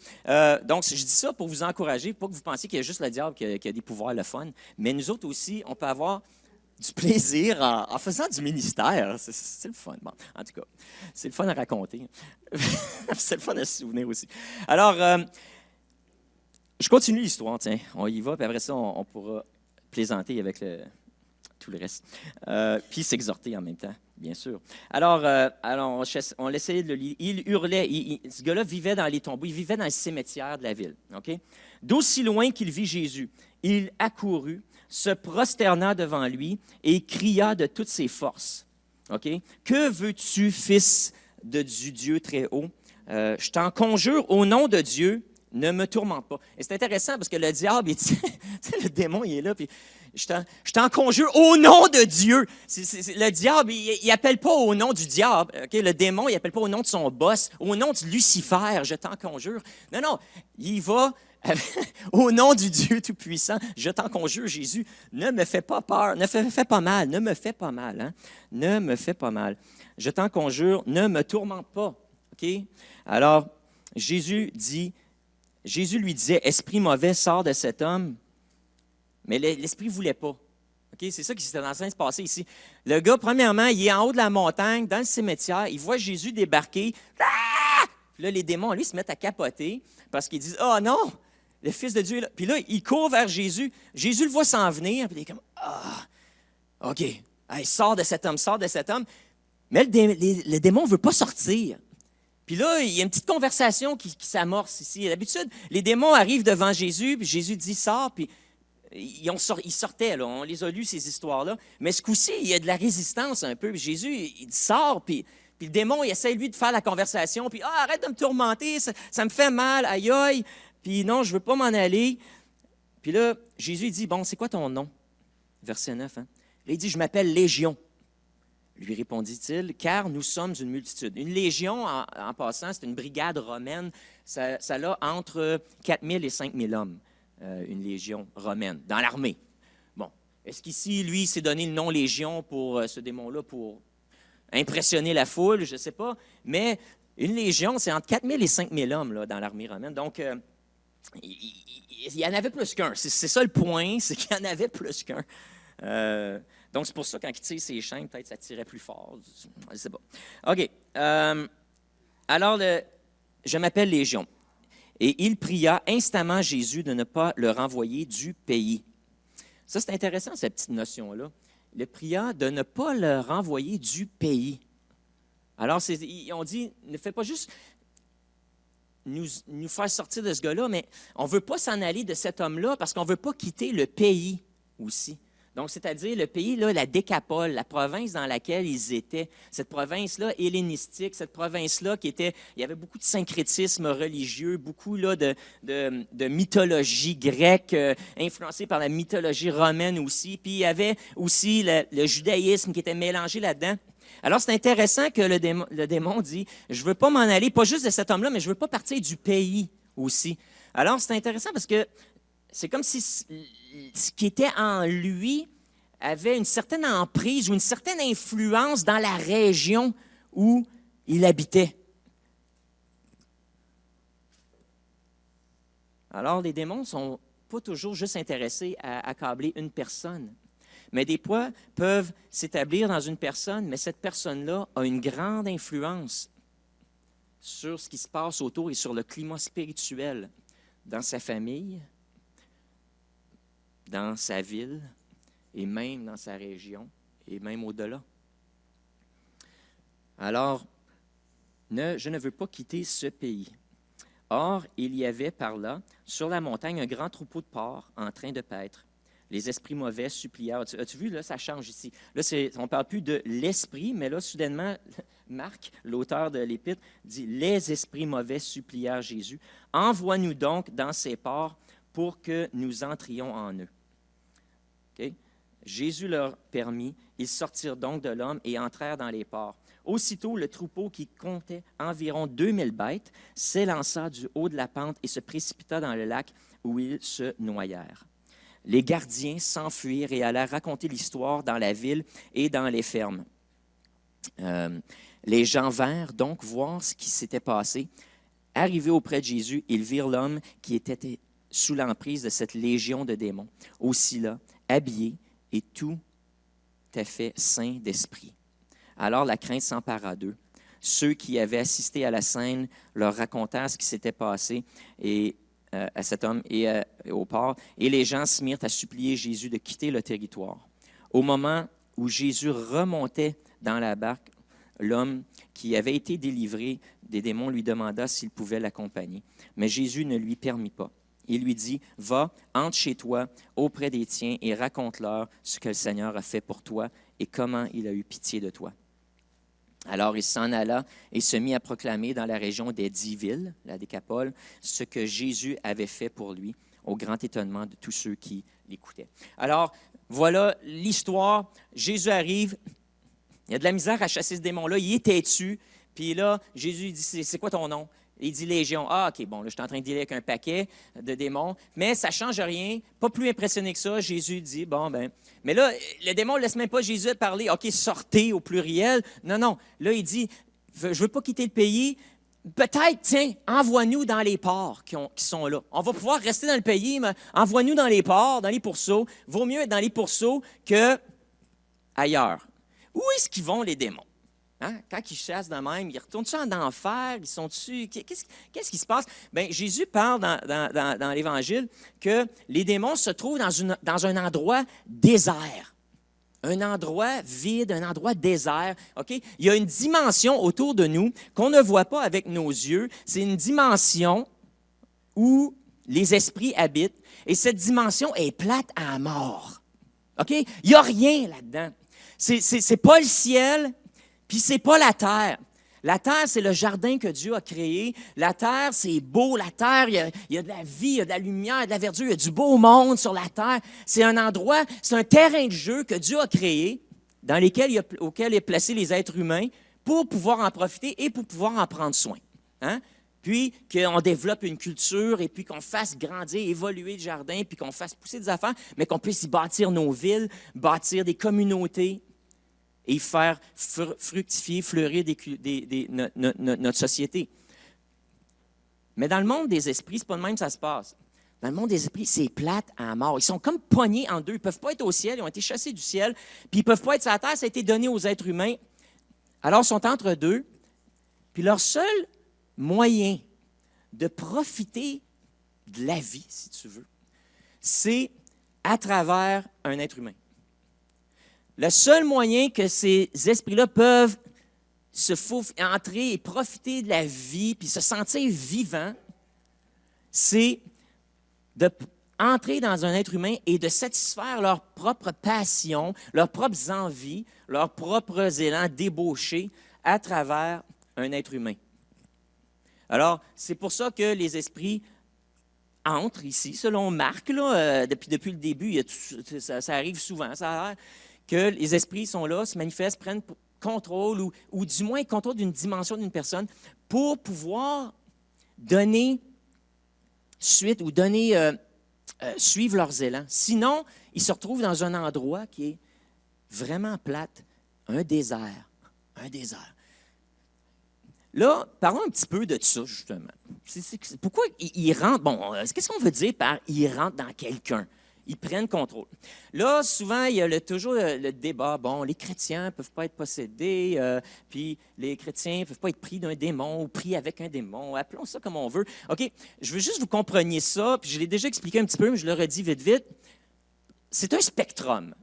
Donc, je dis ça pour vous encourager, pas que vous pensiez qu'il y a juste le diable qui a des pouvoirs, le fun. Mais nous autres aussi, on peut avoir du plaisir en faisant du ministère. C'est le fun. Bon, en tout cas, c'est le fun à raconter. C'est le fun à se souvenir aussi. Alors, je continue l'histoire, tiens. On y va, puis après ça, on pourra plaisanter avec tout le reste. Puis s'exhorter en même temps, bien sûr. Alors on l'essayait de le lire. Il hurlait. Ce gars-là vivait dans les tombeaux. Il vivait dans le cimetière de la ville. OK? D'aussi loin qu'il vit Jésus, il accourut, se prosterna devant lui et cria de toutes ses forces. OK? Que veux-tu, fils du Dieu très haut? Je t'en conjure au nom de Dieu, ne me tourmente pas. Et c'est intéressant parce que le diable, le démon, il est là, puis je t'en conjure au nom de Dieu. Le diable, il n'appelle pas au nom du diable. Okay? Le démon, il n'appelle pas au nom de son boss, au nom de Lucifer, je t'en conjure. Non, il va au nom du Dieu Tout-Puissant. Je t'en conjure, Jésus, ne me fais pas peur, ne me fais pas mal, ne me fais pas mal. Hein? Ne me fais pas mal. Je t'en conjure, ne me tourmente pas. Okay? Alors, Jésus lui disait, « Esprit mauvais, sors de cet homme. » Mais l'esprit ne voulait pas. Okay? C'est ça qui s'était en train de se passer ici. Le gars, premièrement, il est en haut de la montagne, dans le cimetière, il voit Jésus débarquer. Ah! Puis là, les démons, lui, se mettent à capoter parce qu'ils disent, « Oh non, le Fils de Dieu est là. » Puis là, il court vers Jésus. Jésus le voit s'en venir, puis il est comme, « Ah, OK, hey, sors de cet homme, sors de cet homme. » Mais le démon ne veut pas sortir. Puis là, il y a une petite conversation qui s'amorce ici. D'habitude, les démons arrivent devant Jésus, puis Jésus dit « Sors », puis ils sortaient, là, on les a lus, ces histoires-là. Mais ce coup-ci, il y a de la résistance un peu. Puis Jésus, il dit « Sors », puis le démon, il essaie, lui, de faire la conversation. Puis « Ah, arrête de me tourmenter, ça me fait mal, aïe, aïe. » Puis « Non, je ne veux pas m'en aller. » Puis là, Jésus il dit « Bon, c'est quoi ton nom? » Verset 9. Hein? Là, il dit « Je m'appelle Légion. » Lui répondit-il, « Car nous sommes une multitude. » Une légion, en passant, c'est une brigade romaine. Ça a entre 4 000 et 5 000 hommes. Une légion romaine, dans l'armée. Bon, est-ce qu'ici, lui, s'est donné le nom Légion pour ce démon-là, pour impressionner la foule? Je ne sais pas. Mais une légion, c'est entre 4 000 et 5 000 hommes là, dans l'armée romaine. Donc, il y en avait plus qu'un. C'est ça le point, c'est qu'il y en avait plus qu'un. Donc, c'est pour ça, quand il tire ses chaînes, peut-être ça tirait plus fort. Je ne sais pas. OK. Alors, je m'appelle Légion. Et il pria instamment Jésus de ne pas le renvoyer du pays. Ça, c'est intéressant, cette petite notion-là. Il pria de ne pas le renvoyer du pays. Alors, on dit, ne fais pas juste nous faire sortir de ce gars-là, mais on ne veut pas s'en aller de cet homme-là parce qu'on ne veut pas quitter le pays aussi. Donc, c'est-à-dire le pays, là, la Décapole, la province dans laquelle ils étaient, cette province-là hellénistique, cette province-là il y avait beaucoup de syncrétisme religieux, beaucoup là, de mythologie grecque, influencée par la mythologie romaine aussi, puis il y avait aussi le judaïsme qui était mélangé là-dedans. Alors, c'est intéressant que le démon dit, je ne veux pas m'en aller, pas juste de cet homme-là, mais je ne veux pas partir du pays aussi. Alors, c'est intéressant parce que c'est comme si ce qui était en lui avait une certaine emprise ou une certaine influence dans la région où il habitait. Alors, les démons ne sont pas toujours juste intéressés à accabler une personne, mais des fois peuvent s'établir dans une personne, mais cette personne-là a une grande influence sur ce qui se passe autour et sur le climat spirituel dans sa famille, dans sa ville et même dans sa région et même au-delà. Alors, je ne veux pas quitter ce pays. Or, il y avait par là, sur la montagne, un grand troupeau de porcs en train de paître. Les esprits mauvais supplièrent. As-tu vu, là, ça change ici. Là, on ne parle plus de l'esprit, mais là, soudainement, Marc, l'auteur de l'Épître, dit « Les esprits mauvais supplièrent Jésus. Envoie-nous donc dans ces porcs pour que nous entrions en eux. » Okay? Jésus leur permit, ils sortirent donc de l'homme et entrèrent dans les porcs. Aussitôt, le troupeau qui comptait environ 2000 bêtes s'élança du haut de la pente et se précipita dans le lac où ils se noyèrent. Les gardiens s'enfuirent et allèrent raconter l'histoire dans la ville et dans les fermes. Les gens vinrent donc voir ce qui s'était passé. Arrivés auprès de Jésus, ils virent l'homme qui était sous l'emprise de cette légion de démons, aussi là, habillé et tout à fait saint d'esprit. Alors la crainte s'empara d'eux. Ceux qui avaient assisté à la scène leur racontèrent ce qui s'était passé à cet homme et au port, et les gens se mirent à supplier Jésus de quitter le territoire. Au moment où Jésus remontait dans la barque, l'homme qui avait été délivré des démons lui demanda s'il pouvait l'accompagner. Mais Jésus ne lui permit pas. Il lui dit, « Va, entre chez toi, auprès des tiens, et raconte-leur ce que le Seigneur a fait pour toi et comment il a eu pitié de toi. » Alors il s'en alla et se mit à proclamer dans la région des 10 villes, la Décapole, ce que Jésus avait fait pour lui, au grand étonnement de tous ceux qui l'écoutaient. Alors, voilà l'histoire. Jésus arrive, il y a de la misère à chasser ce démon-là, il est têtu, puis là, Jésus dit, c'est quoi ton nom? Il dit Légion. Ah, OK, bon, là, je suis en train de dealer avec un paquet de démons, mais ça ne change rien. Pas plus impressionné que ça. Jésus dit, bon, ben. Mais là, le démon ne laisse même pas Jésus parler. OK, sortez au pluriel. Non, non. Là, il dit, je ne veux pas quitter le pays. Peut-être, tiens, envoie-nous dans les ports qui sont là. On va pouvoir rester dans le pays, mais envoie-nous dans les ports, dans les pourceaux. Vaut mieux être dans les pourceaux qu'ailleurs. Où est-ce qu'ils vont, les démons? Hein? Quand ils chassent de même, ils retournent-tu en enfer? Ils sont dessus? Qu'est-ce qui se passe? Bien, Jésus parle dans l'Évangile que les démons se trouvent dans un endroit désert. Un endroit vide, un endroit désert. OK? Il y a une dimension autour de nous qu'on ne voit pas avec nos yeux. C'est une dimension où les esprits habitent. Et cette dimension est plate à mort. OK? Il n'y a rien là-dedans. C'est pas le ciel. Puis c'est pas la terre. La terre, c'est le jardin que Dieu a créé. La terre, c'est beau. La terre, il y a de la vie, il y a de la lumière, il y a de la verdure, il y a du beau monde sur la terre. C'est un endroit, c'est un terrain de jeu que Dieu a créé, auquel il a placé les êtres humains pour pouvoir en profiter et pour pouvoir en prendre soin. Hein? Puis qu'on développe une culture et puis qu'on fasse grandir, évoluer le jardin, puis qu'on fasse pousser des affaires, mais qu'on puisse y bâtir nos villes, bâtir des communautés, et faire fructifier, fleurir notre société. Mais dans le monde des esprits, c'est pas de même que ça se passe. Dans le monde des esprits, c'est plate à mort. Ils sont comme pognés en deux. Ils ne peuvent pas être au ciel. Ils ont été chassés du ciel. Puis ils ne peuvent pas être sur la terre. Ça a été donné aux êtres humains. Alors, ils sont entre deux. Puis leur seul moyen de profiter de la vie, si tu veux, c'est à travers un être humain. Le seul moyen que ces esprits-là peuvent entrer et profiter de la vie, puis se sentir vivants, c'est d'entrer dans un être humain et de satisfaire leurs propres passions, leurs propres envies, leurs propres élans débauchés à travers un être humain. Alors, c'est pour ça que les esprits entrent ici, selon Marc, là, depuis le début, ça arrive souvent, ça a l'air que les esprits sont là, se manifestent, prennent contrôle ou du moins contrôle d'une dimension d'une personne pour pouvoir donner suite ou suivre leurs élans. Sinon, ils se retrouvent dans un endroit qui est vraiment plate, un désert. Un désert. Là, parlons un petit peu de ça, justement. Pourquoi ils rentrent? Bon, qu'est-ce qu'on veut dire par « ils rentrent dans quelqu'un » ? Ils prennent contrôle. Là, souvent, il y a toujours le débat. Bon, les chrétiens ne peuvent pas être possédés, puis les chrétiens ne peuvent pas être pris d'un démon ou pris avec un démon. Appelons ça comme on veut. OK, je veux juste que vous compreniez ça, puis je l'ai déjà expliqué un petit peu, mais je le redis vite. C'est un spectrum.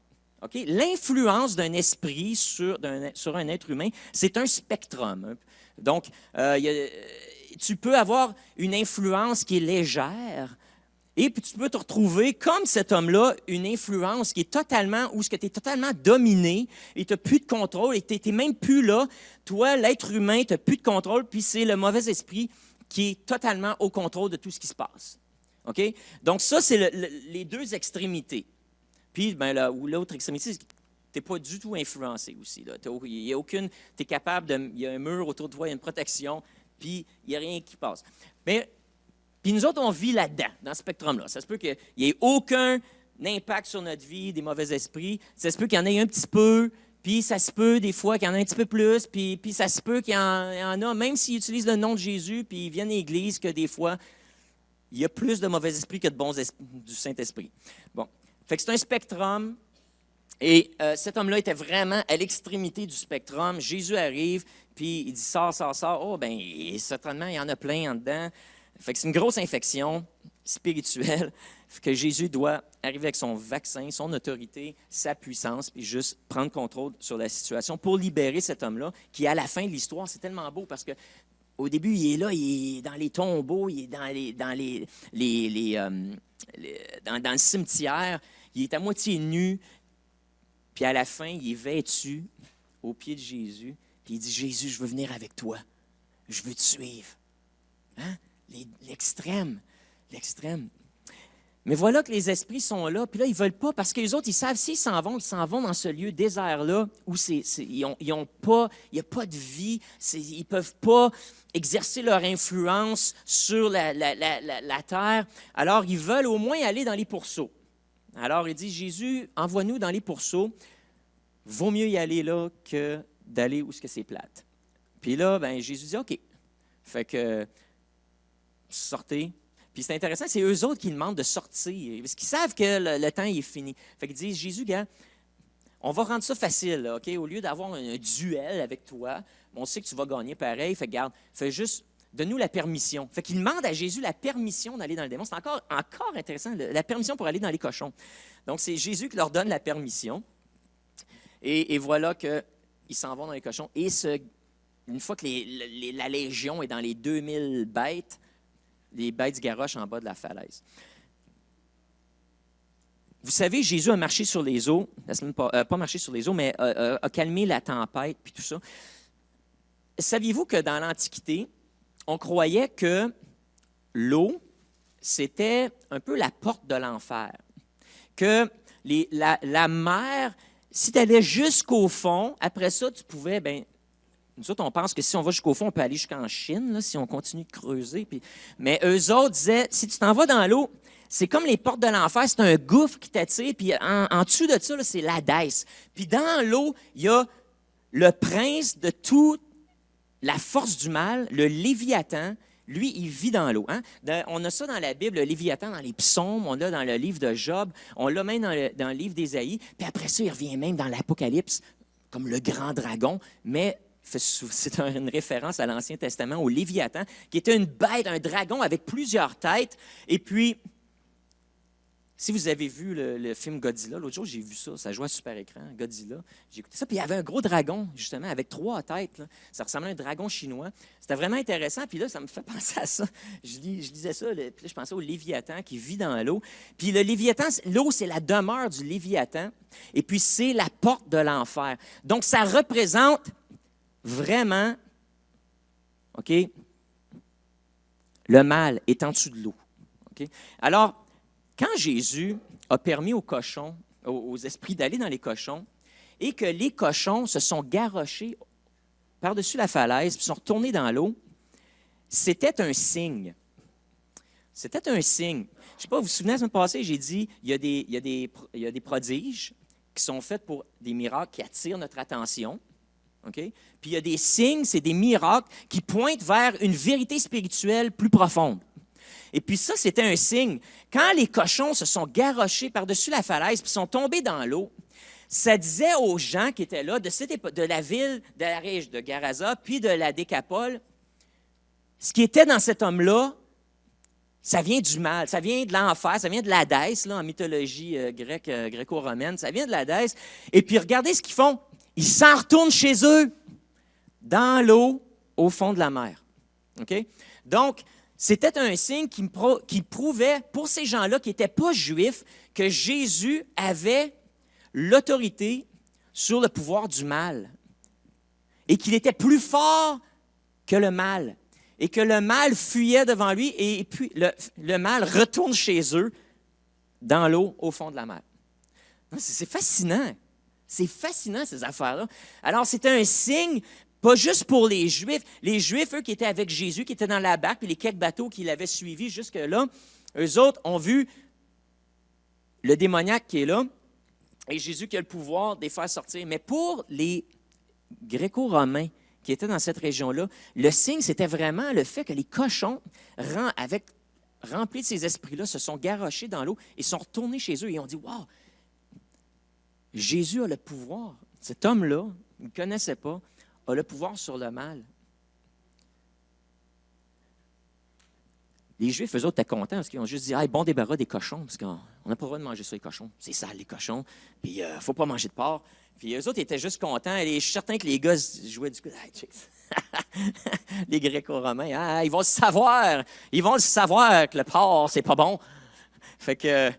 OK? L'influence d'un esprit sur un être humain, c'est un spectrum. Donc, tu peux avoir une influence qui est légère, et puis tu peux te retrouver, comme cet homme-là, une influence qui est totalement, où tu es totalement dominé, et tu n'as plus de contrôle, et tu n'es même plus là. Toi, l'être humain, tu n'as plus de contrôle, puis c'est le mauvais esprit qui est totalement au contrôle de tout ce qui se passe. OK? Donc ça, c'est les deux extrémités. Puis, l'autre extrémité, c'est que tu n'es pas du tout influencé aussi. Il y a aucune... Tu es capable il y a un mur autour de toi, il y a une protection, puis il n'y a rien qui passe. Mais... Puis nous autres, on vit là-dedans, dans ce spectrum-là. Ça se peut qu'il n'y ait aucun impact sur notre vie, des mauvais esprits. Ça se peut qu'il y en ait un petit peu, puis puis ça se peut des fois qu'il y en a un petit peu plus, puis ça se peut qu'il y en a, même s'ils utilisent le nom de Jésus, puis ils viennent à l'église, que des fois, il y a plus de mauvais esprits que de bons esprits du Saint-Esprit. Bon, fait que c'est un spectrum, et cet homme-là était vraiment à l'extrémité du spectrum. Jésus arrive, puis il dit « Sors, sors, sors ». Oh, bien, certainement, il y en a plein en dedans. Fait que c'est une grosse infection spirituelle que Jésus doit arriver avec son vaccin, son autorité, sa puissance, puis juste prendre contrôle sur la situation pour libérer cet homme-là, qui à la fin de l'histoire, c'est tellement beau parce que au début, il est là, il est dans les tombeaux, il est dans le cimetière, il est à moitié nu, puis à la fin, il est vêtu aux pieds de Jésus, puis il dit « Jésus, je veux venir avec toi, je veux te suivre. » Hein? L'extrême. Mais voilà que les esprits sont là, puis là, ils ne veulent pas, parce que les autres, ils savent, s'ils s'en vont dans ce lieu désert-là, où il n'y a pas de vie, ils ne peuvent pas exercer leur influence sur la terre, alors ils veulent au moins aller dans les pourceaux. Alors, il dit, Jésus, envoie-nous dans les pourceaux, vaut mieux y aller là que d'aller où c'est plate. Puis là, ben, Jésus dit, OK. Fait que, sortez. Puis c'est intéressant, c'est eux autres qui demandent de sortir, parce qu'ils savent que le temps est fini. Fait qu'ils disent, Jésus, gars, on va rendre ça facile, là, OK? Au lieu d'avoir un duel avec toi, on sait que tu vas gagner pareil. Fait que, garde, fais juste, donne-nous la permission. Fait qu'ils demandent à Jésus la permission d'aller dans le démon. C'est encore intéressant, la permission pour aller dans les cochons. Donc, c'est Jésus qui leur donne la permission. Et voilà qu'ils s'en vont dans les cochons. Et une fois que la légion est dans les 2000 bêtes, les bêtes se garochent en bas de la falaise. Vous savez, Jésus a marché sur les eaux, pas marché sur les eaux, mais a calmé la tempête, puis tout ça. Saviez-vous que dans l'Antiquité, on croyait que l'eau, c'était un peu la porte de l'enfer? Que la mer, si tu allais jusqu'au fond, après ça, tu pouvais, bien, nous autres, on pense que si on va jusqu'au fond, on peut aller jusqu'en Chine, là, si on continue de creuser. Mais eux autres disaient, si tu t'en vas dans l'eau, c'est comme les portes de l'enfer, c'est un gouffre qui t'attire, puis en dessous de ça, là, c'est l'Hadès. Puis dans l'eau, il y a le prince de toute la force du mal, le Léviathan. Lui, il vit dans l'eau. Hein? On a ça dans la Bible, le Léviathan, dans les psaumes, on l'a dans le livre de Job, on l'a même dans le livre d'Ésaïe, puis après ça, il revient même dans l'Apocalypse, comme le grand dragon, mais c'est une référence à l'Ancien Testament, au Léviathan, qui était une bête, un dragon avec plusieurs têtes. Et puis, si vous avez vu le film Godzilla, l'autre jour, j'ai vu ça, ça jouait à super écran, Godzilla. J'ai écouté ça, puis il y avait un gros dragon, justement, avec 3 têtes. Là. Ça ressemblait à un dragon chinois. C'était vraiment intéressant, puis là, ça me fait penser à ça. Je lisais ça, puis là, je pensais au Léviathan qui vit dans l'eau. Puis le Léviathan, l'eau, c'est la demeure du Léviathan, et puis c'est la porte de l'enfer. Donc, ça représente vraiment, OK, le mal est en dessous de l'eau. OK? Alors, quand Jésus a permis aux cochons, aux esprits d'aller dans les cochons, et que les cochons se sont garochés par-dessus la falaise, puis sont retournés dans l'eau, c'était un signe. C'était un signe. Je ne sais pas, vous vous souvenez, la semaine passée, j'ai dit, il y a des prodiges qui sont faits pour des miracles qui attirent notre attention. Okay? Puis il y a des signes, c'est des miracles qui pointent vers une vérité spirituelle plus profonde. Et puis ça, c'était un signe. Quand les cochons se sont garochés par-dessus la falaise puis sont tombés dans l'eau, ça disait aux gens qui étaient là, de la ville de la riche de Garaza, puis de la Décapole, ce qui était dans cet homme-là, ça vient du mal, ça vient de l'enfer, ça vient de l'Hadès, là, en mythologie grecque, gréco-romaine, ça vient de l'Hadès. Et puis regardez ce qu'ils font. Ils s'en retournent chez eux, dans l'eau, au fond de la mer. Okay? Donc, c'était un signe qui prouvait, pour ces gens-là qui n'étaient pas juifs, que Jésus avait l'autorité sur le pouvoir du mal et qu'il était plus fort que le mal et que le mal fuyait devant lui et puis le mal retourne chez eux, dans l'eau, au fond de la mer. C'est fascinant. C'est fascinant, ces affaires-là. Alors, c'était un signe, pas juste pour les Juifs. Les Juifs, eux, qui étaient avec Jésus, qui étaient dans la barque, puis les quelques bateaux qui l'avaient suivi jusque-là, eux autres ont vu le démoniaque qui est là. et Jésus qui a le pouvoir de les faire sortir. Mais pour les Gréco-Romains qui étaient dans cette région-là, le signe, c'était vraiment le fait que les cochons, remplis de ces esprits-là, se sont garrochés dans l'eau et sont retournés chez eux et ont dit « Wow! Jésus a le pouvoir. » Cet homme-là, il ne connaissait pas, a le pouvoir sur le mal. Les Juifs, eux autres, étaient contents parce qu'ils ont juste dit « Hey, bon débarras des cochons, parce qu'on n'a pas le droit de manger ça, les cochons. C'est sale, les cochons. Puis, il ne faut pas manger de porc. » Puis, eux autres, ils étaient juste contents. Et je suis certain que les gars jouaient du coup. Les Gréco-Romains, ah, ils vont le savoir. Ils vont le savoir que le porc, c'est pas bon. Fait que,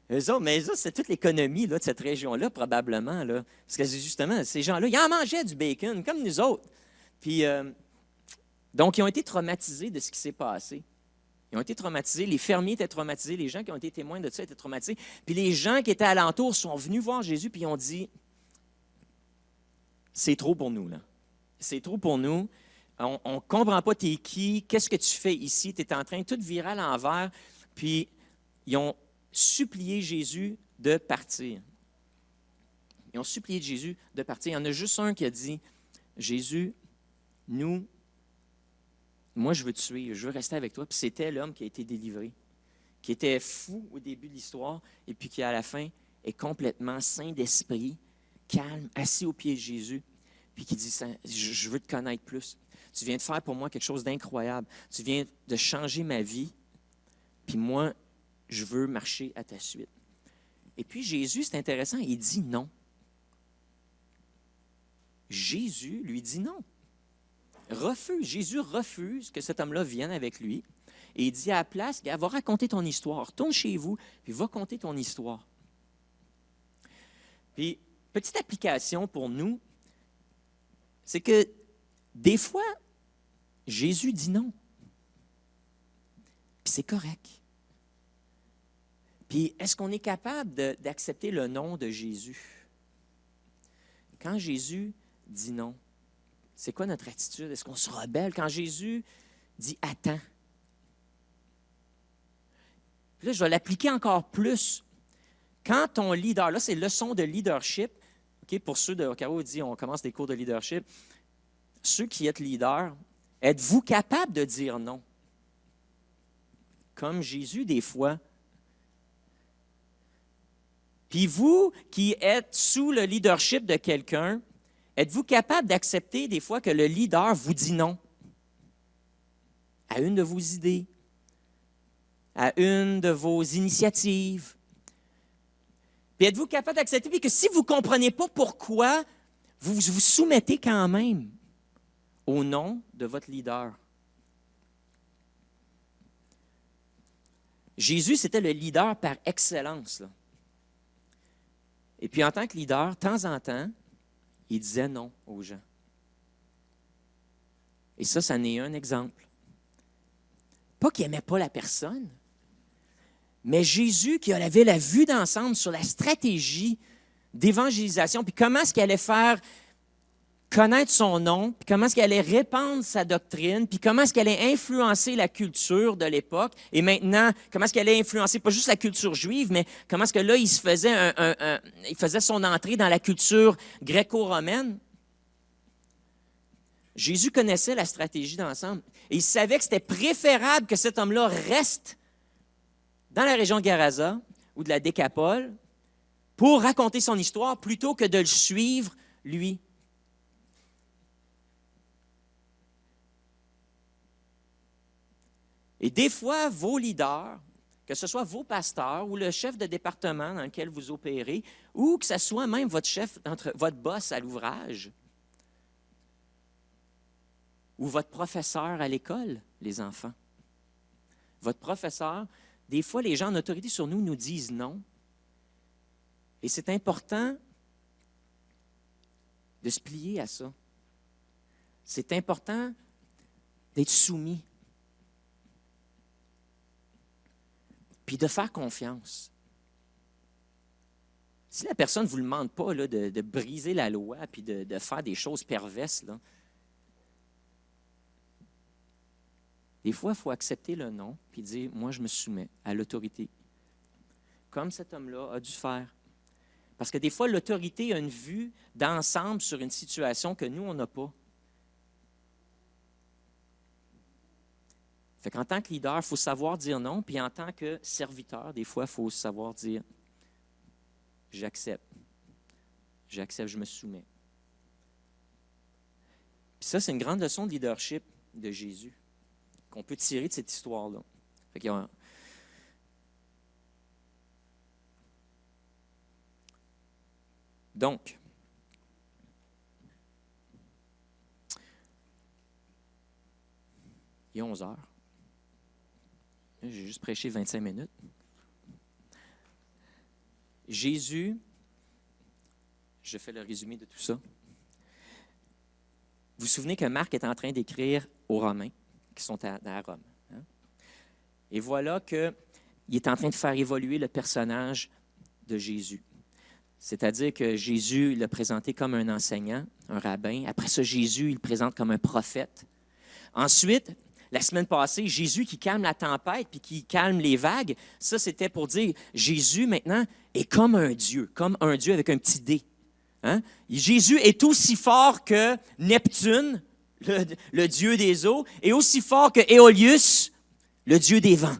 eux autres, c'est toute l'économie là, de cette région-là, probablement. Là. Parce que justement, ces gens-là, ils en mangeaient du bacon, comme nous autres. Puis, donc, ils ont été traumatisés de ce qui s'est passé. Ils ont été traumatisés, les fermiers étaient traumatisés, les gens qui ont été témoins de ça étaient traumatisés. Puis les gens qui étaient alentours sont venus voir Jésus puis ils ont dit « C'est trop pour nous, là. C'est trop pour nous. On ne comprend pas t'es qui, qu'est-ce que tu fais ici, tu es en train de tout virer à l'envers. » Puis ils ont supplié Jésus de partir. Ils ont supplié Jésus de partir. Il y en a juste un qui a dit « Jésus, moi, je veux te suivre, je veux rester avec toi. » Puis c'était l'homme qui a été délivré, qui était fou au début de l'histoire, et puis qui, à la fin, est complètement saint d'esprit, calme, assis aux pieds de Jésus, puis qui dit « Je veux te connaître plus. Tu viens de faire pour moi quelque chose d'incroyable. Tu viens de changer ma vie, puis moi, je veux marcher à ta suite. » Et puis Jésus, c'est intéressant, il dit non. Jésus lui dit non. Jésus refuse que cet homme-là vienne avec lui et il dit à la place, va raconter ton histoire, retourne chez vous, puis va conter ton histoire. Puis, petite application pour nous, c'est que des fois, Jésus dit non. Puis c'est correct. Puis, est-ce qu'on est capable d'accepter le non de Jésus? Quand Jésus dit non, c'est quoi notre attitude? Est-ce qu'on se rebelle quand Jésus dit « attends ». Puis là, je vais l'appliquer encore plus. Quand ton leader, là, c'est leçon de leadership, okay, pour ceux de Caro dit on commence des cours de leadership, ceux qui êtes leaders, êtes-vous capable de dire non? Comme Jésus, des fois. Puis vous qui êtes sous le leadership de quelqu'un, êtes-vous capable d'accepter des fois que le leader vous dit non à une de vos idées, à une de vos initiatives? Puis êtes-vous capable d'accepter que si vous ne comprenez pas pourquoi, vous vous soumettez quand même au nom de votre leader? Jésus, c'était le leader par excellence, là. Et puis en tant que leader, de temps en temps, il disait non aux gens. Et ça n'est un exemple. Pas qu'il n'aimait pas la personne, mais Jésus qui avait la vue d'ensemble sur la stratégie d'évangélisation, puis comment est-ce qu'il allait faire connaître son nom, puis comment est-ce qu'il allait répandre sa doctrine, puis comment est-ce qu'il allait influencer la culture de l'époque, et maintenant, comment est-ce qu'il allait influencer pas juste la culture juive, mais comment est-ce que là, il faisait son entrée dans la culture gréco-romaine. Jésus connaissait la stratégie d'ensemble, et il savait que c'était préférable que cet homme-là reste dans la région de Garaza ou de la Décapole pour raconter son histoire plutôt que de le suivre, lui. Et des fois, vos leaders, que ce soit vos pasteurs ou le chef de département dans lequel vous opérez, ou que ce soit même votre chef, votre boss à l'ouvrage, ou votre professeur à l'école, les enfants. Votre professeur, des fois, les gens en autorité sur nous disent non. Et c'est important de se plier à ça. C'est important d'être soumis. Puis de faire confiance. Si la personne ne vous le demande pas là, de briser la loi puis de faire des choses perverses, là, des fois, il faut accepter le non puis dire « moi, je me soumets à l'autorité ». Comme cet homme-là a dû faire. Parce que des fois, l'autorité a une vue d'ensemble sur une situation que nous, on n'a pas. Fait qu'en tant que leader, il faut savoir dire non, puis en tant que serviteur, des fois, il faut savoir dire « j'accepte, je me soumets ». Puis ça, c'est une grande leçon de leadership de Jésus qu'on peut tirer de cette histoire-là. Fait qu'il y a Donc, il est 11 heures. J'ai juste prêché 25 minutes. Jésus, je fais le résumé de tout ça. Vous vous souvenez que Marc est en train d'écrire aux Romains qui sont à Rome. Hein? Et voilà qu'il est en train de faire évoluer le personnage de Jésus. C'est-à-dire que Jésus, il l'a présenté comme un enseignant, un rabbin. Après ça, Jésus, il le présente comme un prophète. Ensuite, la semaine passée, Jésus qui calme la tempête puis qui calme les vagues, ça, c'était pour dire Jésus, maintenant, est comme un Dieu avec un petit D. Hein? Jésus est aussi fort que Neptune, le dieu des eaux, et aussi fort que Éolius, le dieu des vents.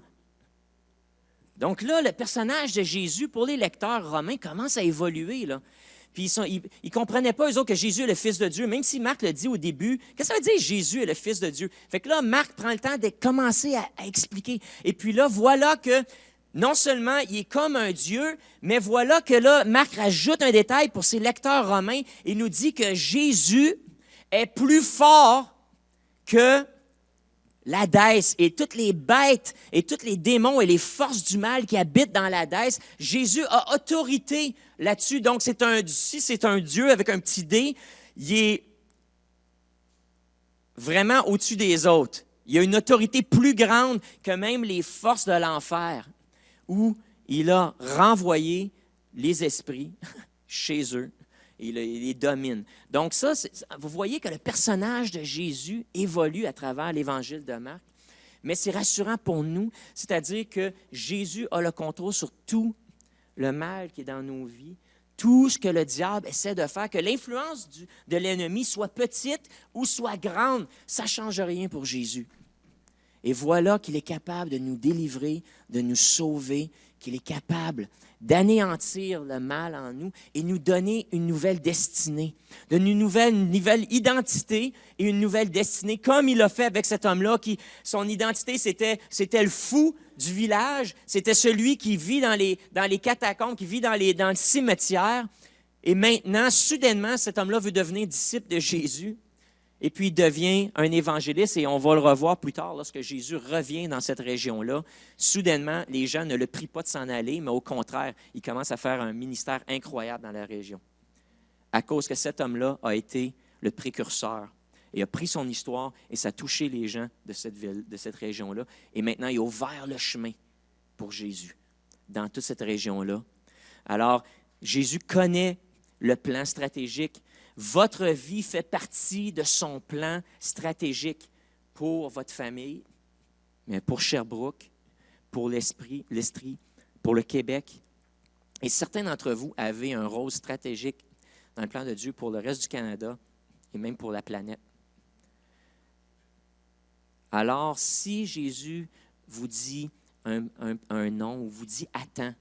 Donc là, le personnage de Jésus, pour les lecteurs romains, commence à évoluer. Là. Puis ils ne comprenaient pas, eux autres, que Jésus est le Fils de Dieu, même si Marc le dit au début. Qu'est-ce que ça veut dire, Jésus est le Fils de Dieu? Fait que là, Marc prend le temps de commencer à expliquer. Et puis là, voilà que non seulement il est comme un Dieu, mais voilà que là, Marc rajoute un détail pour ses lecteurs romains et nous dit que Jésus est plus fort que l'Hadès et toutes les bêtes et tous les démons et les forces du mal qui habitent dans l'Hadès. Jésus a autorité là-dessus. Donc, si c'est un Dieu avec un petit D, il est vraiment au-dessus des autres. Il a une autorité plus grande que même les forces de l'enfer, où il a renvoyé les esprits chez eux. Et il les domine. Donc ça, vous voyez que le personnage de Jésus évolue à travers l'évangile de Marc, mais c'est rassurant pour nous, c'est-à-dire que Jésus a le contrôle sur tout le mal qui est dans nos vies, tout ce que le diable essaie de faire, que l'influence de l'ennemi soit petite ou soit grande, ça ne change rien pour Jésus. Et voilà qu'il est capable de nous délivrer, de nous sauver, qu'il est capable d'anéantir le mal en nous et nous donner une nouvelle destinée, une nouvelle identité et une nouvelle destinée, comme il l'a fait avec cet homme-là, son identité, c'était le fou du village, c'était celui qui vit dans les catacombes, qui vit dans le cimetière. Et maintenant, soudainement, cet homme-là veut devenir disciple de Jésus. Et puis, il devient un évangéliste, et on va le revoir plus tard lorsque Jésus revient dans cette région-là. Soudainement, les gens ne le prient pas de s'en aller, mais au contraire, il commence à faire un ministère incroyable dans la région. À cause que cet homme-là a été le précurseur et a pris son histoire et ça a touché les gens de cette ville, de cette région-là. Et maintenant, il a ouvert le chemin pour Jésus dans toute cette région-là. Alors, Jésus connaît le plan stratégique. Votre vie fait partie de son plan stratégique pour votre famille, mais pour Sherbrooke, pour l'Estrie, pour le Québec. Et certains d'entre vous avez un rôle stratégique dans le plan de Dieu pour le reste du Canada et même pour la planète. Alors, si Jésus vous dit un non ou vous dit « attends »,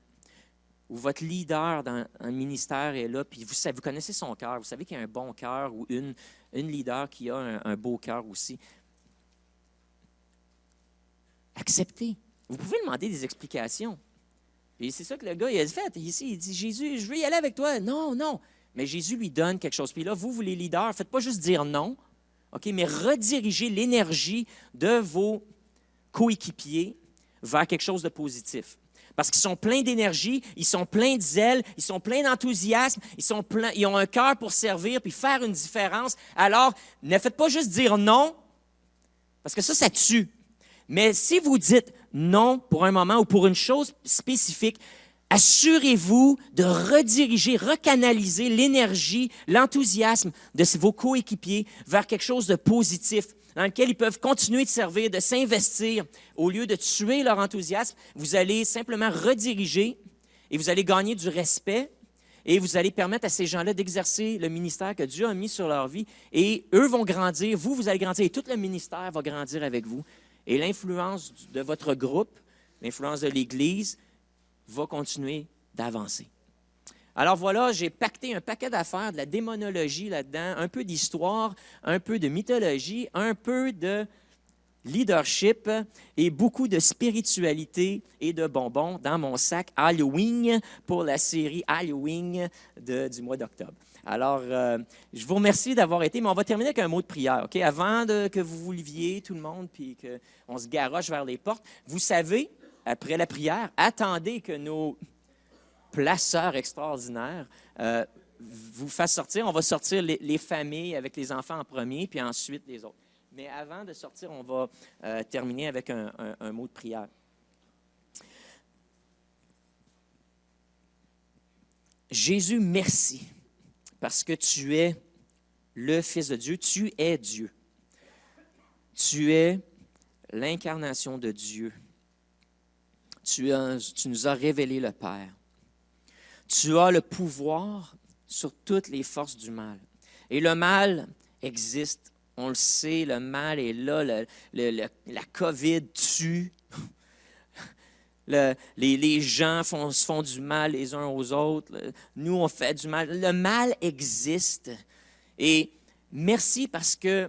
ou votre leader dans un ministère est là, puis vous connaissez son cœur, vous savez qu'il y a un bon cœur ou une leader qui a un beau cœur aussi. Acceptez. Vous pouvez demander des explications. Et c'est ça que le gars il a fait. Ici, il dit, Jésus, je veux y aller avec toi. Non, non. Mais Jésus lui donne quelque chose. Puis là, vous les leaders, faites pas juste dire non, OK, mais redirigez l'énergie de vos coéquipiers vers quelque chose de positif. Parce qu'ils sont pleins d'énergie, ils sont pleins de zèle, ils sont pleins d'enthousiasme, ils ont un cœur pour servir puis faire une différence. Alors, ne faites pas juste dire non, parce que ça tue. Mais si vous dites non pour un moment ou pour une chose spécifique, assurez-vous de rediriger, recanaliser l'énergie, l'enthousiasme de vos coéquipiers vers quelque chose de positif, dans lequel ils peuvent continuer de servir, de s'investir. Au lieu de tuer leur enthousiasme, vous allez simplement rediriger et vous allez gagner du respect et vous allez permettre à ces gens-là d'exercer le ministère que Dieu a mis sur leur vie. Et eux vont grandir, vous allez grandir, et tout le ministère va grandir avec vous. Et l'influence de votre groupe, l'influence de l'Église, va continuer d'avancer. Alors voilà, j'ai pacté un paquet d'affaires, de la démonologie là-dedans, un peu d'histoire, un peu de mythologie, un peu de leadership et beaucoup de spiritualité et de bonbons dans mon sac Halloween pour la série Halloween du mois d'octobre. Alors, je vous remercie d'avoir été, mais on va terminer avec un mot de prière, OK? Avant que vous vous leviez, tout le monde, puis qu'on se garoche vers les portes. Vous savez, après la prière, attendez que nos placeurs extraordinaires vous fassent sortir. On va sortir les familles avec les enfants en premier, puis ensuite les autres. Mais avant de sortir, on va terminer avec un mot de prière. Jésus, merci, parce que tu es le Fils de Dieu, tu es Dieu. Tu es l'incarnation de Dieu. Tu nous as révélé le Père. Tu as le pouvoir sur toutes les forces du mal. Et le mal existe. On le sait, le mal est là. La COVID tue. Les gens se font du mal les uns aux autres. Nous, on fait du mal. Le mal existe. Et merci parce que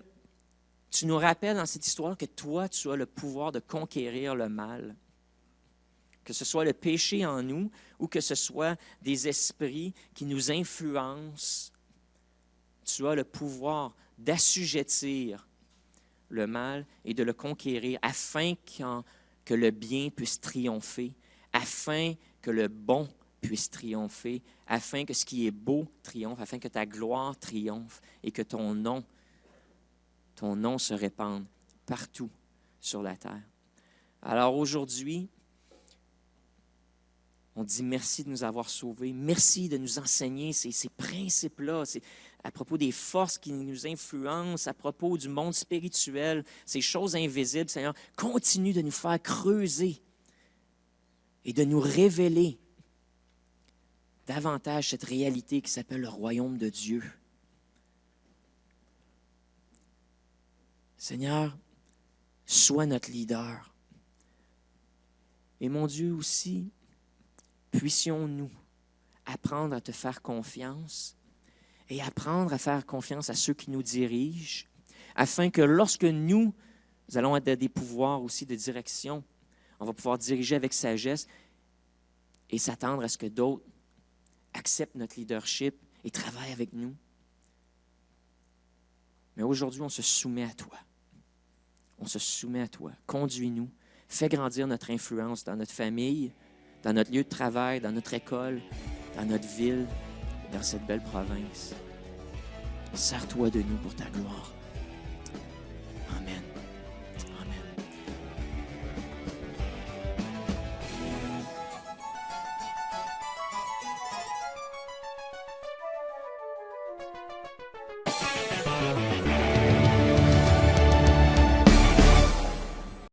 tu nous rappelles dans cette histoire que toi, tu as le pouvoir de conquérir le mal. Que ce soit le péché en nous ou que ce soit des esprits qui nous influencent. Tu as le pouvoir d'assujettir le mal et de le conquérir afin que le bien puisse triompher, afin que le bon puisse triompher, afin que ce qui est beau triomphe, afin que ta gloire triomphe et que ton nom se répande partout sur la terre. Alors aujourd'hui, on dit merci de nous avoir sauvés, merci de nous enseigner ces principes-là, à propos des forces qui nous influencent, à propos du monde spirituel, ces choses invisibles. Seigneur, continue de nous faire creuser et de nous révéler davantage cette réalité qui s'appelle le royaume de Dieu. Seigneur, sois notre leader. Et mon Dieu aussi, puissions-nous apprendre à te faire confiance et apprendre à faire confiance à ceux qui nous dirigent, afin que lorsque nous allons être des pouvoirs aussi de direction, on va pouvoir diriger avec sagesse et s'attendre à ce que d'autres acceptent notre leadership et travaillent avec nous. Mais aujourd'hui, on se soumet à toi. On se soumet à toi. Conduis-nous. Fais grandir notre influence dans notre famille, dans notre lieu de travail, dans notre école, dans notre ville, dans cette belle province. Sers-toi de nous pour ta gloire. Amen. Amen.